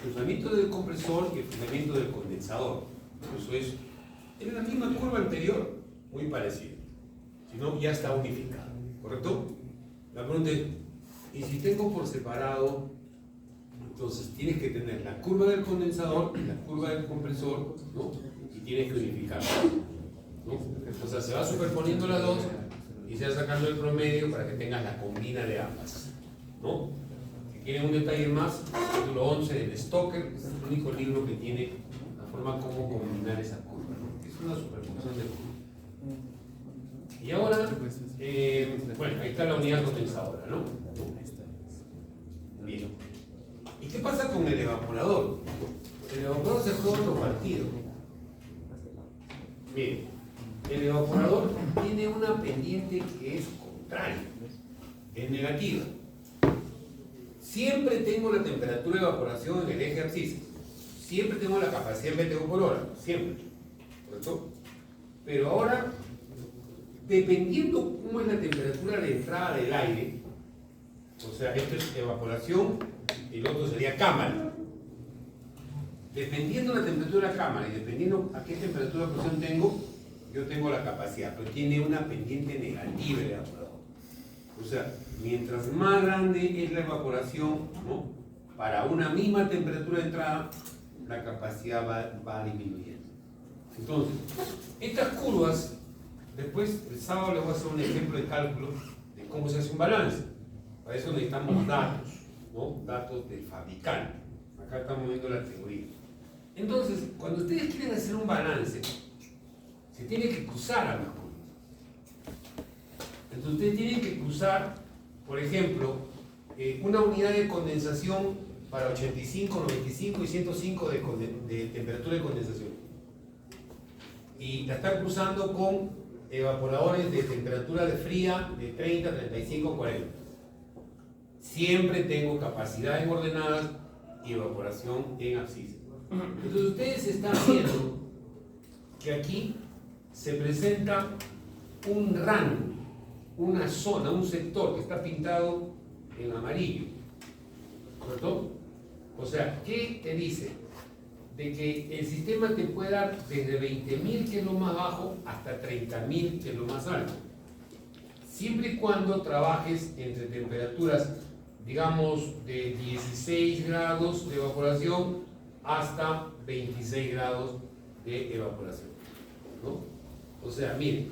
funcionamiento del compresor y el funcionamiento del condensador. Eso es la misma curva anterior, muy parecida. Si no, ya está unificada, ¿correcto? La pregunta es, ¿y si tengo por separado? Entonces tienes que tener la curva del condensador y la curva del compresor, ¿no? Y tienes que unificarlas, ¿no? O sea, se va superponiendo las dos y se va sacando el promedio para que tengas la combina de ambas, ¿no? Si quieren un detalle más, el título 11 del Stoker es el único libro que tiene la forma como combinar esa curva, ¿no? Es una superposición de curva. Y ahora, bueno, ahí está la unidad condensadora, ¿no? Bien. ¿Y qué pasa con el evaporador? El evaporador se juega otro partido. Bien, el evaporador tiene una pendiente que es contraria, es negativa. Siempre tengo la temperatura de evaporación en el eje abscisa. Siempre tengo la capacidad en BTU por hora, siempre. ¿Correcto? Pero ahora, dependiendo cómo es la temperatura de entrada del aire, o sea, esto es evaporación y el otro sería cámara. Dependiendo de la temperatura de la cámara y dependiendo a qué temperatura de presión tengo, yo tengo la capacidad, pero tiene una pendiente negativa el evaporador. O sea, mientras más grande es la evaporación, ¿no? Para una misma temperatura de entrada, la capacidad va disminuyendo. Entonces, estas curvas, después el sábado les voy a hacer un ejemplo de cálculo de cómo se hace un balance. Para eso necesitamos datos, ¿no? Datos del fabricante. Acá estamos viendo la teoría. Entonces, cuando ustedes quieren hacer un balance, se tiene que cruzar ambas curvas. Entonces, ustedes tienen que cruzar, por ejemplo, una unidad de condensación para 85, 95 y 105 de temperatura de condensación. Y la están cruzando con evaporadores de temperatura de fría de 30, 35, 40. Siempre tengo capacidad en ordenadas y evaporación en abscisa. Entonces ustedes están viendo que aquí se presenta un rango, una zona, un sector que está pintado en amarillo, ¿correcto? O sea, ¿qué te dice? de que el sistema te puede dar desde 20.000, que es lo más bajo, hasta 30.000, que es lo más alto. Siempre y cuando trabajes entre temperaturas, digamos, de 16 grados de evaporación hasta 26 grados de evaporación, ¿no? O sea, miren,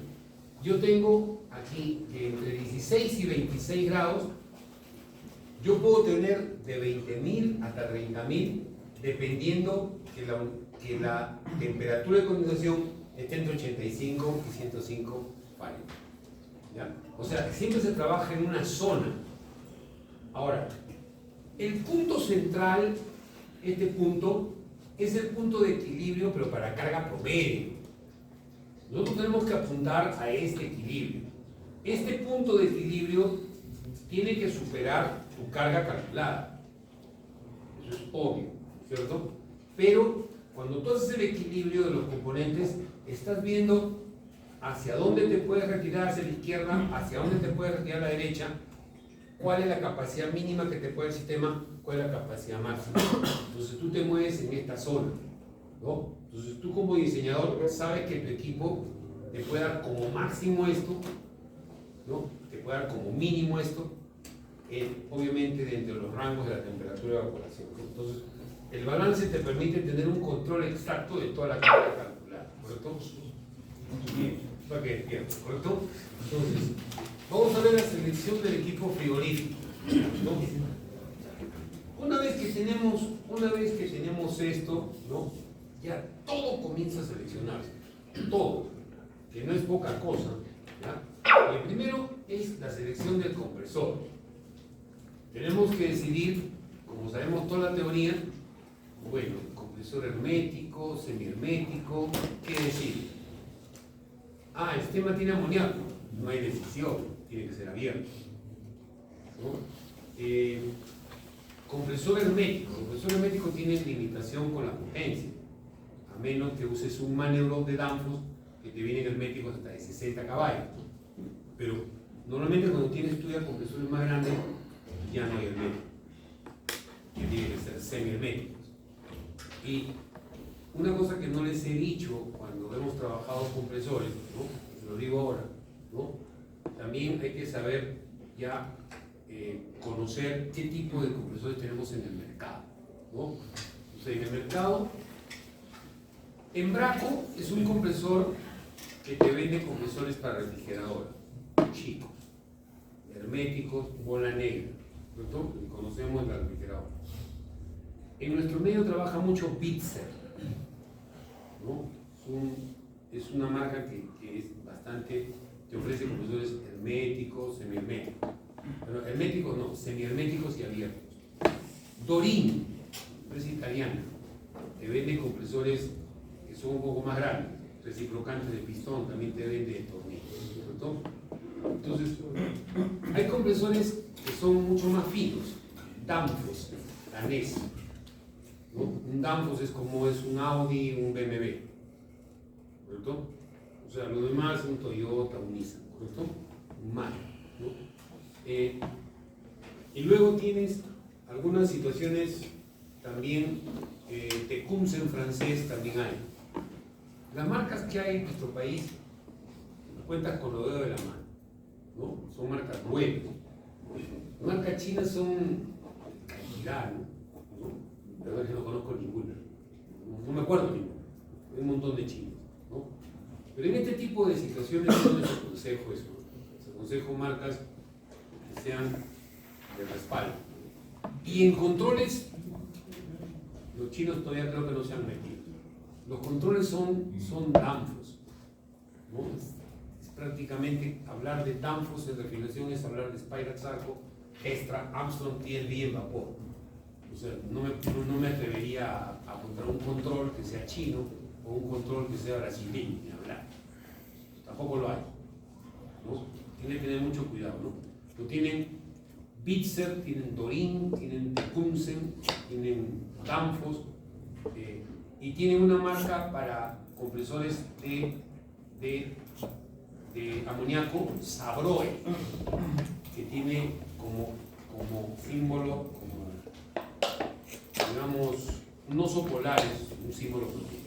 yo tengo aquí que entre 16 y 26 grados, yo puedo tener de 20.000 hasta 30.000, dependiendo que la temperatura de condensación esté entre 85 y 105 Fahrenheit. ¿Ya? O sea, siempre se trabaja en una zona. Ahora, el punto central, este punto, es el punto de equilibrio, pero para carga promedio. Nosotros tenemos que apuntar a este equilibrio. Este punto de equilibrio tiene que superar tu carga calculada. Eso es obvio, ¿cierto? Pero cuando tú haces el equilibrio de los componentes, estás viendo hacia dónde te puedes retirar hacia la izquierda, hacia dónde te puedes retirar a la derecha, cuál es la capacidad mínima que te puede el sistema, cuál es la capacidad máxima. Entonces tú te mueves en esta zona, ¿no? Entonces tú como diseñador sabes que tu equipo te puede dar como máximo esto, ¿no? Te puede dar como mínimo esto, obviamente dentro de los rangos de la temperatura de evaporación, ¿no? Entonces el balance te permite tener un control exacto de toda la carga calculada, ¿correcto? Bien, para que entiendan, ¿correcto? Entonces, vamos a ver la selección del equipo frigorífico, ¿no? Una vez que tenemos esto, ¿no? Ya todo comienza a seleccionarse, todo, que no es poca cosa, ¿ya? El primero es la selección del compresor. Tenemos que decidir, como sabemos toda la teoría, bueno, compresor hermético, semihermético, ¿qué decir? Ah, el sistema tiene amoníaco, no hay decisión, tiene que ser abierto, ¿no? Compresor hermético tiene limitación con la potencia, a menos que uses un maniobro de Danfoss que te vienen herméticos hasta de 60 caballos, ¿no? Pero normalmente cuando tienes tú ya compresores más grandes, ya no hay herméticos, que tienen que ser semiherméticos. Y una cosa que no les he dicho cuando hemos trabajado compresores, ¿no? Se lo digo ahora, ¿no? También hay que saber ya conocer qué tipo de compresores tenemos en el mercado, ¿no? O sea, en el mercado, Embraco es un compresor que te vende compresores para refrigeradora, chicos, herméticos, bola negra, ¿cierto? Y conocemos la refrigeradora. En nuestro medio trabaja mucho Bitzer, ¿no? Es una marca que es bastante, te ofrece compresores herméticos, semiherméticos. Pero herméticos no, semiherméticos y abiertos. Dorin, empresa italiana, te vende compresores que son un poco más grandes, reciprocantes de pistón, también te vende tornillos, ¿cierto? Entonces, hay compresores que son mucho más finos, Danfoss, danés, ¿no? Un Danfoss es como es un Audi, un BMW, ¿correcto? O sea, lo demás un Toyota, un Nissan, ¿correcto? Un Mazda, ¿no? Y luego tienes algunas situaciones también, Tecumseh en francés también hay. Las marcas que hay en nuestro país cuentan con los dedos de la mano, ¿no? Son marcas buenas. Las marcas chinas son calidad, ¿no? La verdad es que no conozco ninguna, no me acuerdo ninguna, hay un montón de chinos, ¿no? Pero en este tipo de situaciones yo les aconsejo eso, les aconsejo marcas que sean de respaldo. Y en controles, los chinos todavía creo que no se han metido. Los controles son Danfoss, ¿no? Es prácticamente hablar de Danfoss en refrigeración es hablar de Spirax Arco, Extra, Armstrong, TLV en vapor. O sea, no me atrevería a encontrar un control que sea chino o un control que sea brasileño, ni hablar. Tampoco lo hay, ¿no? Tienen que tener mucho cuidado, ¿no? Lo tienen Bitzer, tienen Dorin, tienen Tecumseh, tienen Danfoss, y tienen una marca para compresores de amoníaco, Sabroe, que tiene como símbolo, como, digamos, un oso polar es un símbolo prototípico.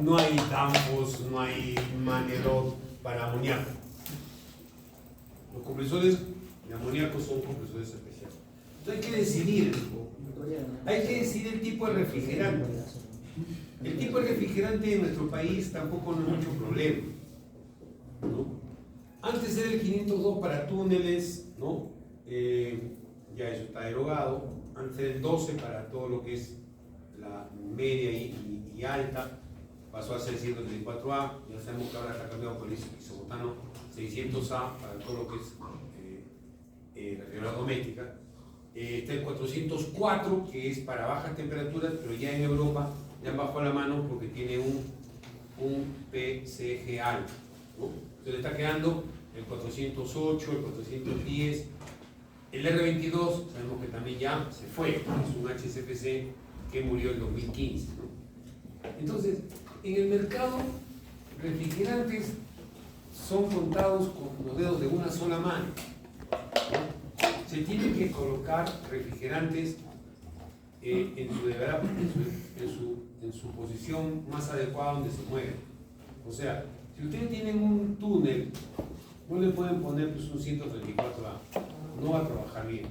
No hay dampos, no hay manelot para amoníaco. Los compresores de amoníaco son compresores especiales. Entonces hay que decidir, el tipo de refrigerante. El tipo de refrigerante en nuestro país tampoco no es mucho problema, ¿no? Antes era el 502 para túneles, ¿no? Ya eso está derogado. Antes era el 12 para todo lo que es la media y alta. Pasó a ser 134A, ya sabemos que ahora está cambiado por el isobutano 600A para todo lo que es refrigeradora doméstica. Está el 404, que es para bajas temperaturas, pero ya en Europa ya bajó la mano porque tiene un PCG alto, ¿no? Entonces le está quedando el 408, el 410, el R22, sabemos que también ya se fue, es un HCFC que murió en 2015, ¿no? Entonces, en el mercado, refrigerantes son contados con los dedos de una sola mano, ¿no? Se tienen que colocar refrigerantes en su posición más adecuada donde se mueven. O sea, si ustedes tienen un túnel, no le pueden poner pues, un 134A, no va a trabajar bien.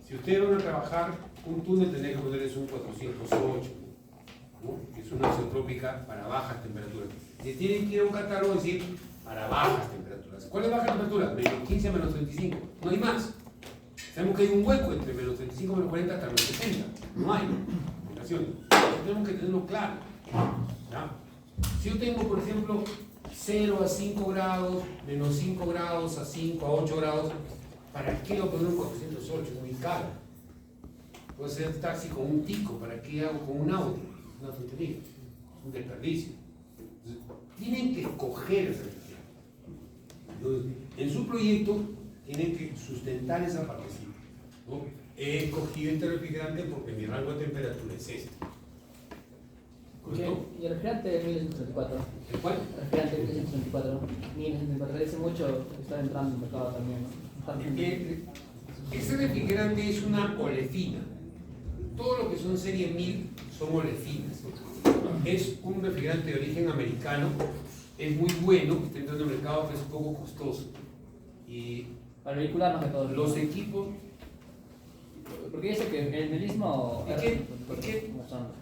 Si ustedes van a trabajar un túnel, tienen que ponerles un 408, ¿no? Que es una isotrópica para bajas temperaturas. Si tienen que ir a un catálogo, decir para bajas temperaturas. ¿Cuál es baja temperatura? Menos 15 a menos 35, no hay más. Sabemos que hay un hueco entre menos 35 y menos 40 hasta menos 60, no hay combinaciones. Tenemos que tenerlo claro, ¿ya? Si yo tengo, por ejemplo, 0 a 5 grados, menos 5 grados a 5 a 8 grados, ¿para qué voy a poner un 408? Es muy caro. Puedo hacer taxi con un tico, ¿para qué hago con un auto? Es una tontería, es un desperdicio. Entonces, tienen que escoger esa refrigeración. En su proyecto tienen que sustentar esa partecita, ¿no? He escogido este refrigerante porque mi rango de temperatura es este. ¿Correcto? ¿Y el refrigerante de 1134? ¿El cuál? El refrigerante de 1134. 1134 dice mucho que está entrando en el mercado también, ¿no? Ese refrigerante es una olefina. Todo lo que son serie 1000 son olefinas. Es un refrigerante de origen americano, es muy bueno, está entrando en el mercado, pero es un poco costoso. Y para vehicular más de todo. los equipos. Porque dice que el mismo. Es que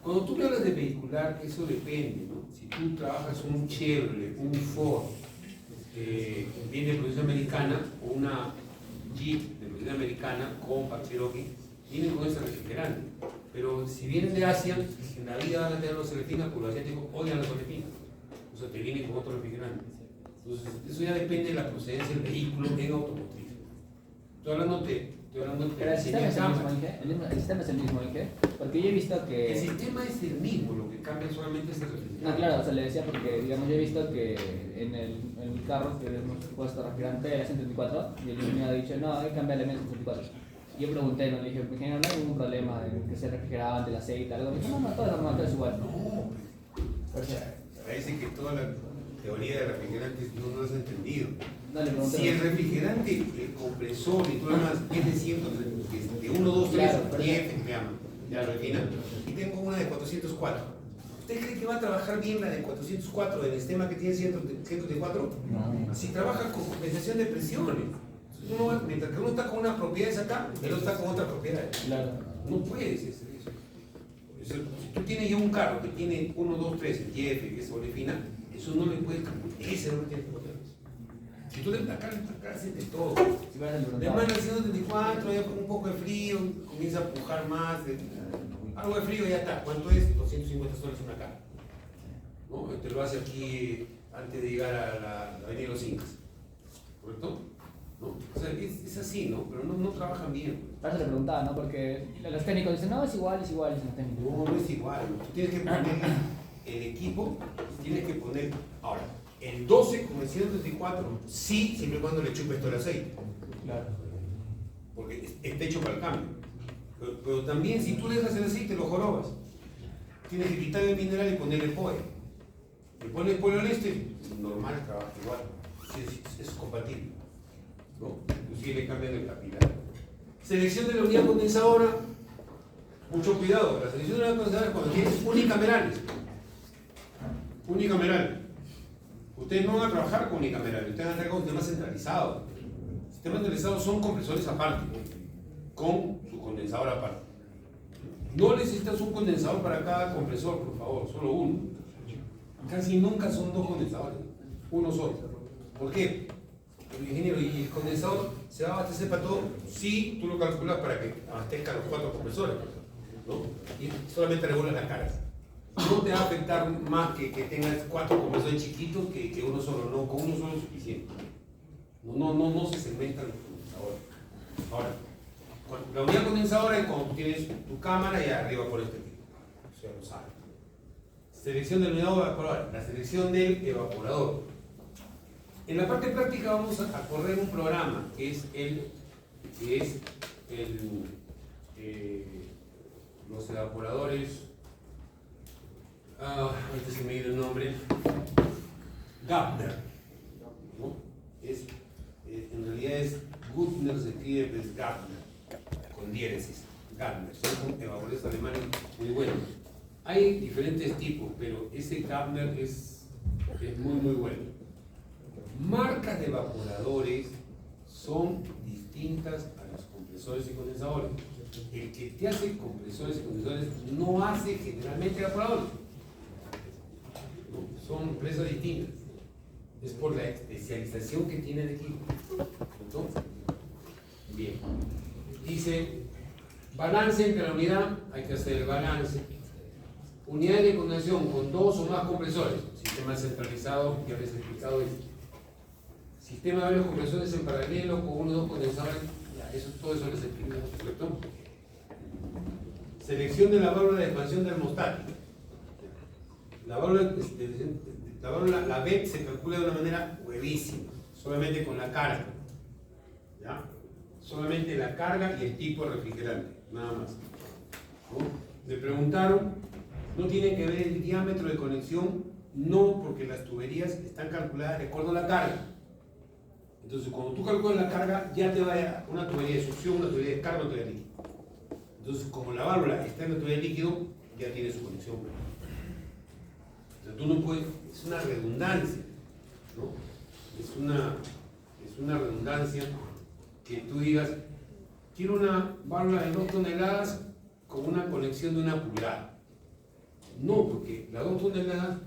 cuando tú me hablas de vehicular, eso depende, ¿no? Si tú trabajas un Chevrolet, un Ford, viene de producción americana, o una Jeep de producción americana, Compact, Cherokee, vienen con ese refrigerante. Pero si vienen de Asia, en la vida van a tener los olefinas, porque los asiáticos odian las olefinas. O sea, te vienen con otro refrigerante. Entonces, eso ya depende de la procedencia del vehículo en automotriz. Estoy hablando pero el sistema es el mismo, Inge. El sistema es el mismo, Inge. Porque yo he visto que. El sistema es el mismo, lo que cambia solamente es el refrigerante. No, claro, o sea, le decía porque, digamos, yo he visto que en mi carro, que hemos puesto refrigerante era 134, y el mío me ha dicho, no, hay que cambiarle a 134. Y yo pregunté, no le dije, no hay ningún problema de que sea refrigerante, el aceite, algo. Me dijo, no, todo es normal, todo es igual. No, parece que toda la teoría de refrigerantes no lo has entendido. Dale, si el refrigerante, el compresor y todo lo demás es de 100, de 1, 2, 3, claro, 10, me llaman, ya lo refina, y tengo una de 404. ¿Usted cree que va a trabajar bien la de 404 en el sistema que tiene 134? No. Si trabaja con compensación de presiones. Mientras que uno está con una propiedad acá, el otro está con otra propiedad. Claro. No puedes hacer eso. Si tú tienes ya un carro que tiene 1, 2, 3, el JF, que es olefina, eso no le puedes cambiar. Ese no tiene que poner. Si tú le acá sientes todo. De más de 134, ya con un poco de frío, comienza a pujar más. Algo de frío ya está. ¿Cuánto es? 250 soles una caja. ¿No? Te lo hace aquí antes de llegar a la Avenida de los Incas. ¿Correcto? ¿No? O sea, es así, ¿no? Pero no trabajan bien. Por eso le preguntaba, ¿no? Porque los técnicos dicen, no, es igual, dicen los técnicos. No es igual. Tú tienes que poner el equipo, tienes que poner. Ahora, el 12 con el 134, sí, siempre y cuando le chupes todo el aceite. Claro. Porque está hecho para el cambio. Pero también, si tú le dejas el aceite, lo jorobas. Tienes que quitar el mineral y ponerle POE. Le pones poliéster, normal, trabaja igual. Es compatible. ¿No? Inclusive le cambian el capilar. Selección de la unidad condensadora. Mucho cuidado, la selección de la unidad condensadora es cuando tienes unicamerales. Unicameral. Ustedes no van a trabajar con unicamerales, ustedes van a trabajar con sistemas centralizados. Sistemas centralizados son compresores aparte, con su condensador aparte. No necesitas un condensador para cada compresor, por favor, solo uno. Casi nunca son dos condensadores, uno solo. ¿Por qué? El ingeniero, ¿y el condensador se va a abastecer para todo? Sí, tú lo calculas para que abastezca los 4 compresores, ¿no? Y solamente regulas la carga. No te va a afectar más que tengas 4 compresores chiquitos que uno solo, no, con uno solo es suficiente. No se segmentan los condensadores. Ahora, la unidad condensadora es cuando tienes tu cámara y arriba por este tipo. O sea, lo sabes. Selección de la unidad evaporadora, la selección del evaporador. En la parte práctica vamos a correr un programa que es los evaporadores. Ahorita se me dio el nombre. Gabner, ¿no? En realidad es Gutner, se escribe pues Gabner, con diéresis. Gabner, son evaporadores alemanes muy buenos. Hay diferentes tipos, pero ese Gabner es muy bueno. Marcas de evaporadores son distintas a los compresores y condensadores. El que te hace compresores y condensadores no hace generalmente evaporadores. ¿No? Son empresas distintas. Es por la especialización que tiene el equipo. Entonces, bien. Dice, balance entre la unidad, hay que hacer el balance. Unidades de condensación con 2 o más compresores. Sistema centralizado, ya les he explicado esto. Sistema de varios compresores en paralelo con 1 o 2 condensadores. Ya, todo eso les he explicado, ¿correcto? Selección de la válvula de expansión termostática. La válvula, la VEP se calcula de una manera huevísima, solamente con la carga. ¿Ya? Solamente la carga y el tipo de refrigerante, nada más. ¿No? Me preguntaron, ¿no tiene que ver el diámetro de conexión? No, porque las tuberías están calculadas de acuerdo a la carga. Entonces, cuando tú calculas la carga, ya te va a una tubería de succión, una tubería de carga, una tubería de líquido. Entonces, como la válvula está en la tubería de líquido, ya tiene su conexión. O sea, tú no puedes, es una redundancia, ¿no? Es una redundancia que tú digas, quiero una válvula de 2 toneladas con una conexión de 1 pulgada. No, porque las 2 toneladas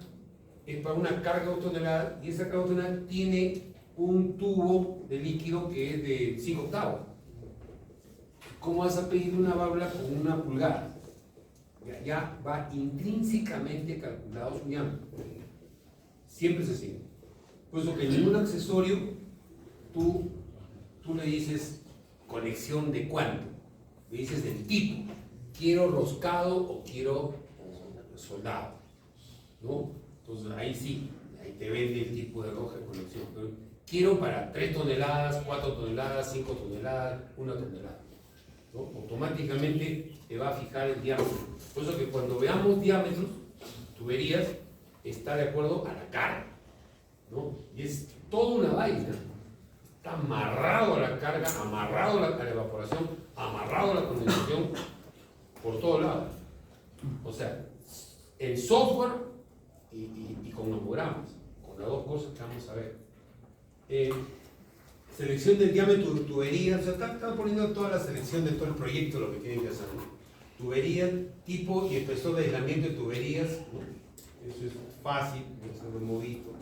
es para una carga de 2 toneladas y esa carga de 2 toneladas tiene un tubo de líquido que es de 5 octavos. ¿Cómo vas a pedir una válvula con 1 pulgada? Ya va intrínsecamente calculado su diámetro. Siempre es así. Por eso que en ningún accesorio tú le dices conexión de cuánto. Le dices del tipo. Quiero roscado o quiero soldado. ¿No? Entonces ahí sí, ahí te vende el tipo de roja de conexión. Pero quiero para 3 toneladas, 4 toneladas, 5 toneladas, 1 tonelada. ¿No? Automáticamente te va a fijar el diámetro. Por eso que cuando veamos diámetros, tuberías, está de acuerdo a la carga, ¿no? Y es toda una vaina. Está amarrado a la carga, amarrado a la evaporación, amarrado a la condensación, por todos lados. O sea, en software y con nomogramas, con las 2 cosas que vamos a ver. Selección del diámetro de tuberías, o sea, están poniendo toda la selección de todo el proyecto, lo que tienen que hacer. Tuberías, tipo y espesor de aislamiento de tuberías, ¿no? Eso es fácil, eso lo hemos visto.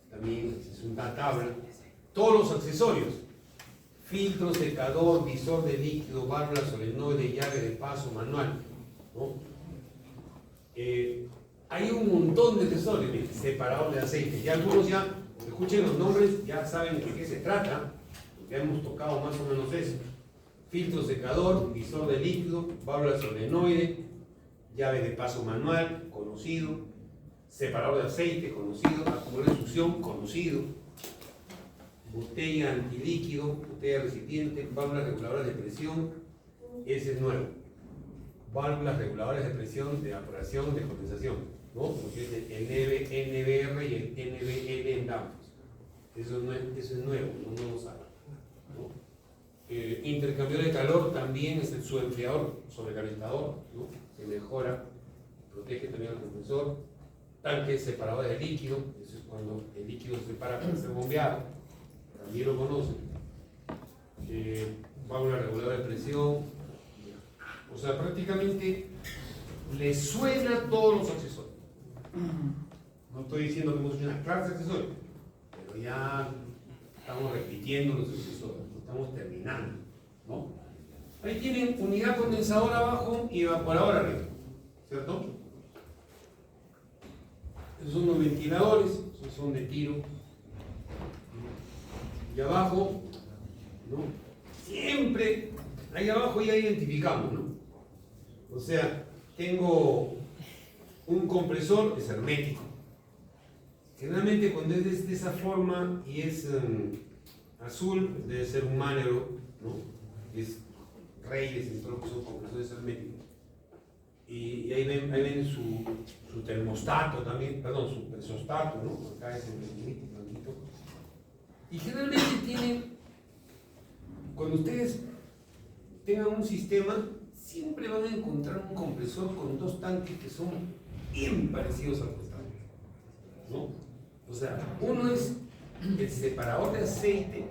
También es una tabla. Todos los accesorios: filtro, secador, visor de líquido, válvula solenoide, llave de paso, manual, ¿no? Hay un montón de accesorios, separador de aceite. Ya algunos ya escuchen los nombres, ya saben de qué se trata, porque hemos tocado más o menos eso. Filtro secador, visor de líquido, válvula solenoide, llave de paso manual, conocido, separador de aceite, conocido, acumulador de succión, conocido, botella antilíquido, botella recipiente, válvulas reguladoras de presión, ese es nuevo. Válvulas reguladoras de presión, de evaporación, de condensación, ¿no? Porque es el NBR y el NBL en dampers. Eso es nuevo, no lo saben, ¿no? Intercambiador de calor también es su enfriador, sobrecalentador, ¿no? Se mejora, protege también al compresor. Tanque separador de líquido, eso es cuando el líquido se separa para ser bombeado, también lo conocen. Válvula reguladora de presión, o sea, prácticamente le suena todos los accesorios. No estoy diciendo que hemos hecho una clase de accesorios, pero ya estamos repitiendo los accesorios, no estamos terminando, ¿no? Ahí tienen unidad condensadora abajo y evaporador arriba, ¿cierto? Esos son los ventiladores, esos son de tiro. Y abajo, ¿no? Siempre, ahí abajo ya identificamos, ¿no? O sea, tengo un compresor, es hermético. Generalmente cuando es de esa forma y es azul, debe ser un Manero, ¿no? Es Reyes y todo lo que son compresores herméticos. Y ahí ven su termostato también, perdón, su presostato, ¿no? Acá es el blanquito. Y generalmente tienen, cuando ustedes tengan un sistema, siempre van a encontrar un compresor con dos tanques que son bien parecidos al costado, ¿no? O sea, uno es el separador de aceite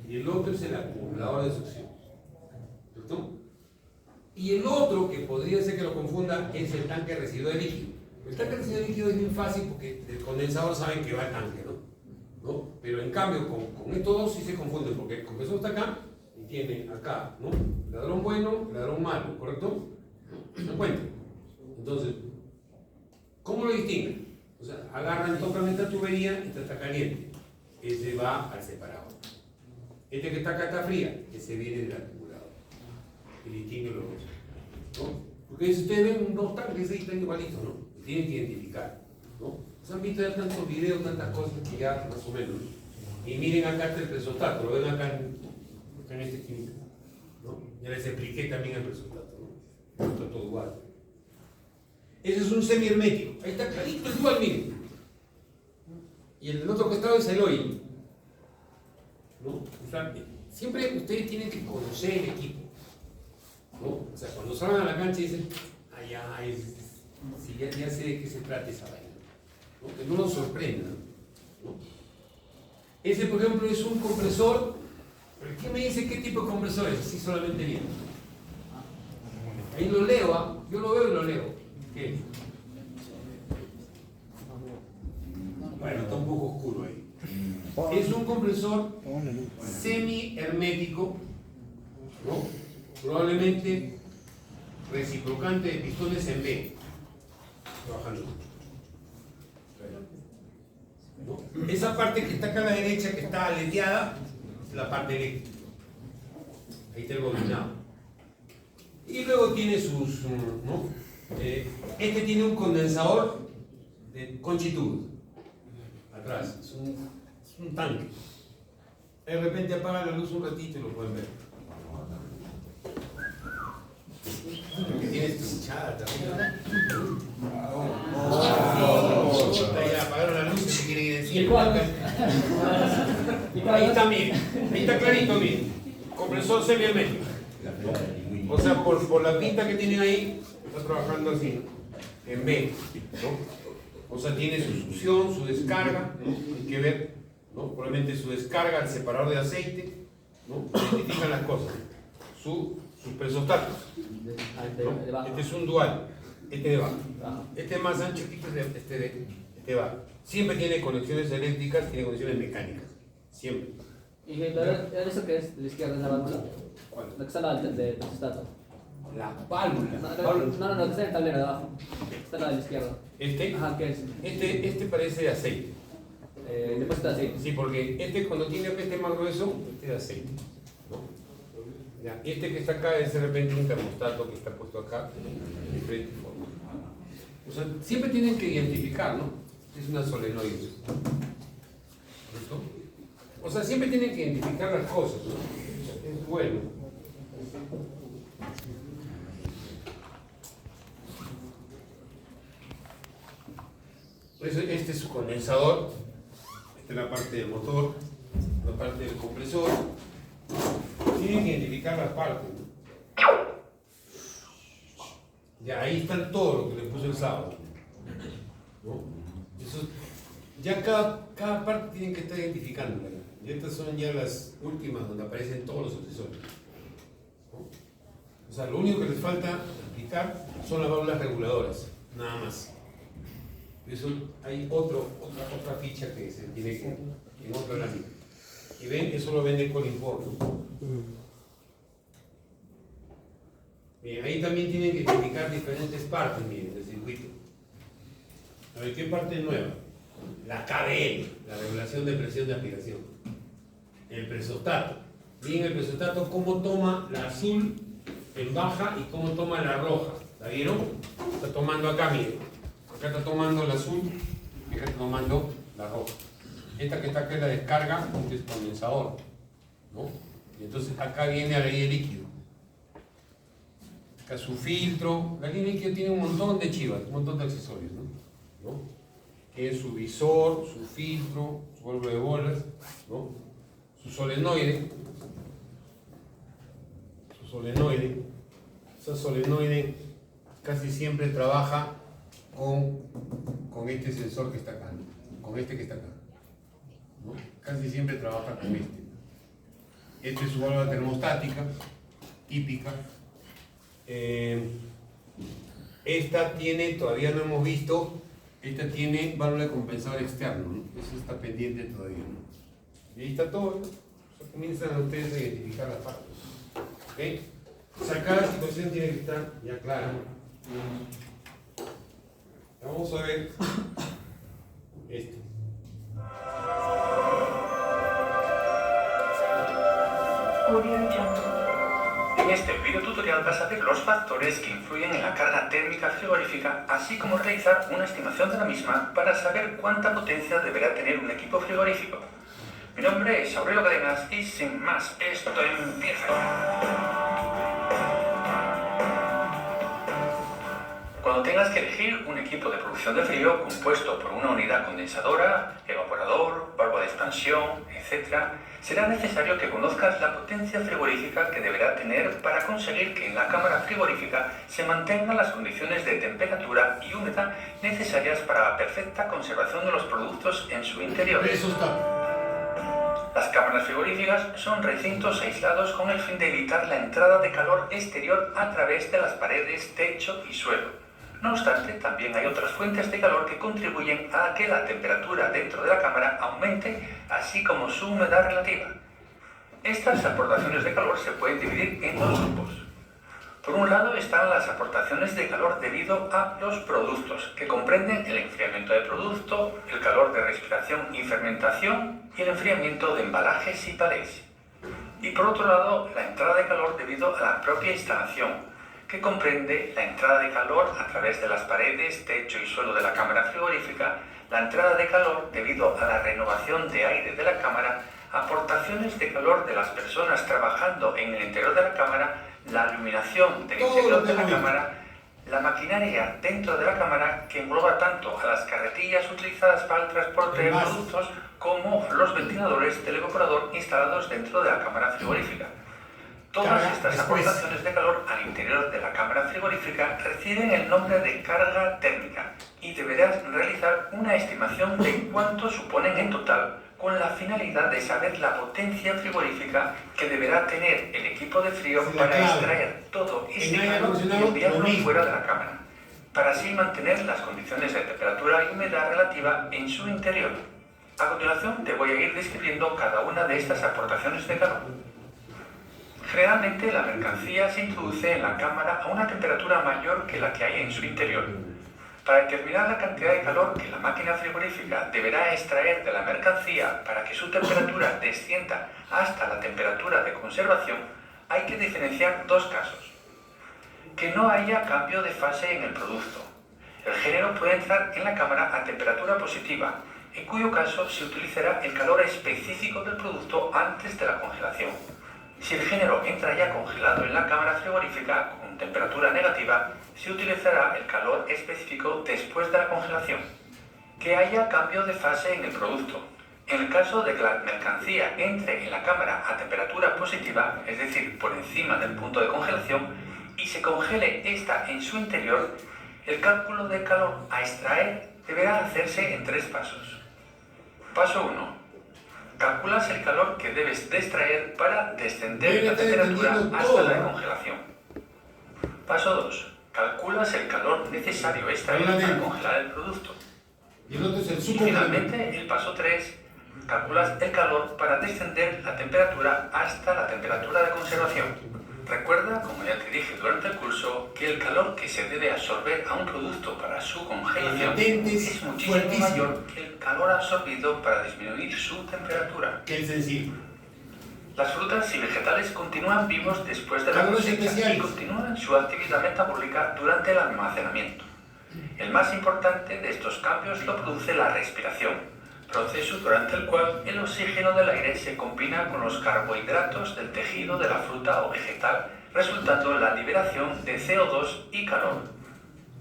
y el otro es el acumulador de succión, ¿cierto? Y el otro, que podría ser que lo confunda, es el tanque residual de líquido. El tanque residual de líquido es bien fácil porque el condensador saben que va al tanque, ¿no? Pero en cambio, con estos dos sí se confunden, porque el compresor está acá y tiene acá, ¿no? Ladrón bueno, ladrón malo, ¿correcto? ¿Se cuenta? Entonces, ¿cómo lo distinguen? O sea, agarran, tocan esta tubería y esta está caliente. Ese va al separador. Este que está acá está fría, ese viene del acumulador. Y distingue los dos, ¿no? Porque si ustedes ven dos tanques ahí están igualitos, ¿no? Y tienen que identificar, ¿no? Se han visto ya tantos videos, tantas cosas que ya más o menos, ¿no? Y miren acá está el presostato, lo ven acá en esta esquinita, ¿no? Ya les expliqué también el presostato, ¿no? Está todo igual. Ese es un semi-hermético, ahí está clarito, es igual, miren. Y el del otro costado es el oil, ¿no? O sea, siempre ustedes tienen que conocer el equipo, ¿no? O sea, cuando salgan a la cancha dicen, si ya sé de qué se trata esa vaina, ¿no? Que no nos sorprenda, ¿no? Ese, por ejemplo, es un compresor, pero ¿quién me dice qué tipo de compresor es? Así solamente bien. Ahí lo leo, ¿ah? Yo lo veo y lo leo. ¿Qué? Bueno, está un poco oscuro ahí. Es un compresor semi-hermético, ¿no? Probablemente reciprocante de pistones en B, trabajando. ¿No? Esa parte que está acá a la derecha, que está aleteada, es la parte eléctrica. Ahí está el bobinado. Y luego tiene sus, ¿no? Este tiene un condensador de conchitud atrás, es un tanque. De repente apaga la luz un ratito y lo pueden ver. Porque tiene esta hinchada también. Ya apagaron la luz, ¿qué quiere decir? Ahí está, miren, ahí está clarito, miren. Compresor semi-hermético. O sea, por la pinta que tiene ahí, está trabajando así, ¿no? En B, ¿no? O sea, tiene su succión, su descarga, ¿no? Hay que ver, ¿no? Probablemente su descarga al separador de aceite, ¿no? Identifican las cosas. Sus presostatos, ¿no? Este es un dual, este de bajo. Este es más ancho que este bajo. Siempre tiene conexiones eléctricas, tiene conexiones mecánicas. Siempre. ¿Y eso que es de la izquierda, es la válvula? ¿Cuál? La que está al lado del presostato. La válvula. No, que está en el tablero de abajo. Está la de la izquierda. ¿Este? Ajá, ¿qué es? Este parece de aceite. Después está así. Sí, porque este cuando tiene este más grueso, este de aceite, ¿no? Ya, y este que está acá es de repente un termostato que está puesto acá, de diferente forma. O sea, siempre tienen que identificar, ¿no? Es una solenoide. ¿Listo? O sea, siempre tienen que identificar las cosas, ¿no? Es bueno. Este es su condensador, esta es la parte del motor, la parte del compresor. tienen que identificar las partes. Ya, ahí está todo lo que le puse el sábado. ¿No? Eso, ya cada parte tienen que estar identificándola. Y estas son ya las últimas donde aparecen todos los accesorios. ¿No? O sea, lo único que les falta aplicar son las válvulas reguladoras, nada más. Eso hay otra ficha que se tiene que en otro lámina. Y ven, eso lo vende Colimport, ¿no? Bien, ahí también tienen que identificar diferentes partes, miren, del circuito. A ver, ¿qué parte es nueva? La KBL, la regulación de presión de aplicación. El presostato. Miren el presostato, cómo toma la azul en baja y cómo toma la roja. ¿La vieron? Está tomando acá, miren. Acá está tomando la azul y acá está tomando la roja. Esta que está acá es la descarga del condensador, ¿no? Y entonces acá viene la línea de líquido. Acá su filtro. La línea de líquido tiene un montón de chivas, un montón de accesorios, ¿no? Tiene su visor, su filtro, su válvula de bolas, ¿no? Su solenoide. Esa solenoide casi siempre trabaja con este sensor que está acá, ¿no? Con este que está acá, ¿no? Casi siempre trabaja con este. Esta es su válvula termostática, típica. Esta tiene, todavía no hemos visto, esta tiene válvula de compensador externo, ¿no? Eso está pendiente todavía, ¿no? Y ahí está todo, ¿no? O sea, comienzan ustedes a identificar las partes. ¿Okay? O sea, cada situación tiene que estar ya clara. Vamos a ver esto. En este video tutorial vas a ver los factores que influyen en la carga térmica frigorífica, así como realizar una estimación de la misma para saber cuánta potencia deberá tener un equipo frigorífico. Mi nombre es Aurelio Cadenas y sin más, esto empieza. Cuando tengas que elegir un equipo de producción de frío compuesto por una unidad condensadora, evaporador, válvula de expansión, etc., será necesario que conozcas la potencia frigorífica que deberá tener para conseguir que en la cámara frigorífica se mantengan las condiciones de temperatura y humedad necesarias para la perfecta conservación de los productos en su interior. Eso está. Las cámaras frigoríficas son recintos aislados con el fin de evitar la entrada de calor exterior a través de las paredes, techo y suelo. No obstante, también hay otras fuentes de calor que contribuyen a que la temperatura dentro de la cámara aumente, así como su humedad relativa. Estas aportaciones de calor se pueden dividir en dos grupos. Por un lado están las aportaciones de calor debido a los productos, que comprenden el enfriamiento del producto, el calor de respiración y fermentación y el enfriamiento de embalajes y palés. Y por otro lado, la entrada de calor debido a la propia instalación, que comprende la entrada de calor a través de las paredes, techo y suelo de la cámara frigorífica, la entrada de calor debido a la renovación de aire de la cámara, aportaciones de calor de las personas trabajando en el interior de la cámara, la iluminación del interior de la cámara, la maquinaria dentro de la cámara, que engloba tanto a las carretillas utilizadas para el transporte de productos como los ventiladores del evaporador instalados dentro de la cámara frigorífica. Todas estas aportaciones de calor al interior de la cámara frigorífica reciben el nombre de carga térmica y deberás realizar una estimación de cuánto suponen en total, con la finalidad de saber la potencia frigorífica que deberá tener el equipo de frío para extraer todo ese calor y enviarlo fuera de la cámara, para así mantener las condiciones de temperatura y humedad relativa en su interior. A continuación te voy a ir describiendo cada una de estas aportaciones de calor. Generalmente la mercancía se introduce en la cámara a una temperatura mayor que la que hay en su interior. Para determinar la cantidad de calor que la máquina frigorífica deberá extraer de la mercancía para que su temperatura descienda hasta la temperatura de conservación, hay que diferenciar dos casos. Que no haya cambio de fase en el producto. El género puede entrar en la cámara a temperatura positiva, en cuyo caso se utilizará el calor específico del producto antes de la congelación. Si el género entra ya congelado en la cámara frigorífica con temperatura negativa, se utilizará el calor específico después de la congelación. Que haya cambio de fase en el producto. En el caso de que la mercancía entre en la cámara a temperatura positiva, es decir, por encima del punto de congelación, y se congele esta en su interior, el cálculo de calor a extraer deberá hacerse en 3 pasos. Paso 1. Calculas el calor que debes de extraer para descender la temperatura hasta la congelación. Paso 2. Calculas el calor necesario extraer para congelar el producto. Y el otro es el Y super. finalmente, el paso 3. Calculas el calor para descender la temperatura hasta la temperatura de conservación. Recuerda, como ya te dije durante el curso, que el calor que se debe absorber a un producto para su congelación es muchísimo mayor que el calor absorbido para disminuir su temperatura. Qué sencillo. Las frutas y vegetales continúan vivos después de la Calores cosecha y especiales. continúan su actividad metabólica durante el almacenamiento. El más importante de estos cambios lo produce la respiración, proceso durante el cual el oxígeno del aire se combina con los carbohidratos del tejido de la fruta o vegetal, resultando en la liberación de CO2 y calor.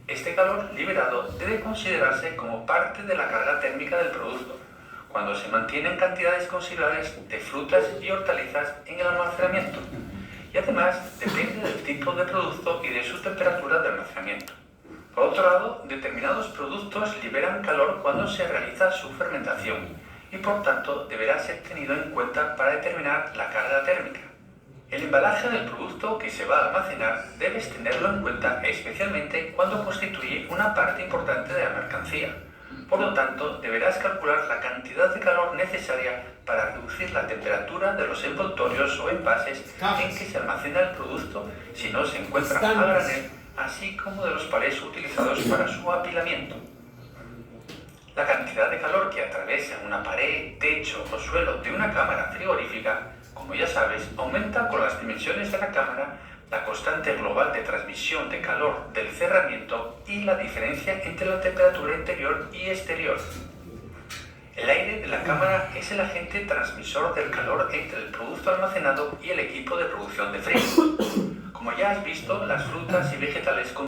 Este calor liberado debe considerarse como parte de la carga térmica del producto, cuando se mantienen cantidades considerables de frutas y hortalizas en el almacenamiento, y además depende del tipo de producto y de su temperatura de almacenamiento. Por otro lado, determinados productos liberan calor cuando se realiza su fermentación y por tanto deberá ser tenido en cuenta para determinar la carga térmica. El embalaje del producto que se va a almacenar debes tenerlo en cuenta especialmente cuando constituye una parte importante de la mercancía. Por lo tanto, deberás calcular la cantidad de calor necesaria para reducir la temperatura de los envoltorios o envases en que se almacena el producto si no se encuentra a granel, así como de los palés utilizados para su apilamiento. La cantidad de calor que atraviesa una pared, techo o suelo de una cámara frigorífica, como ya sabes, aumenta con las dimensiones de la cámara, la constante global de transmisión de calor del cerramiento y la diferencia entre la temperatura interior y exterior. El aire de la cámara es el agente transmisor del calor entre el producto almacenado y el equipo de producción de frío. Como ya has visto, las frutas y vegetales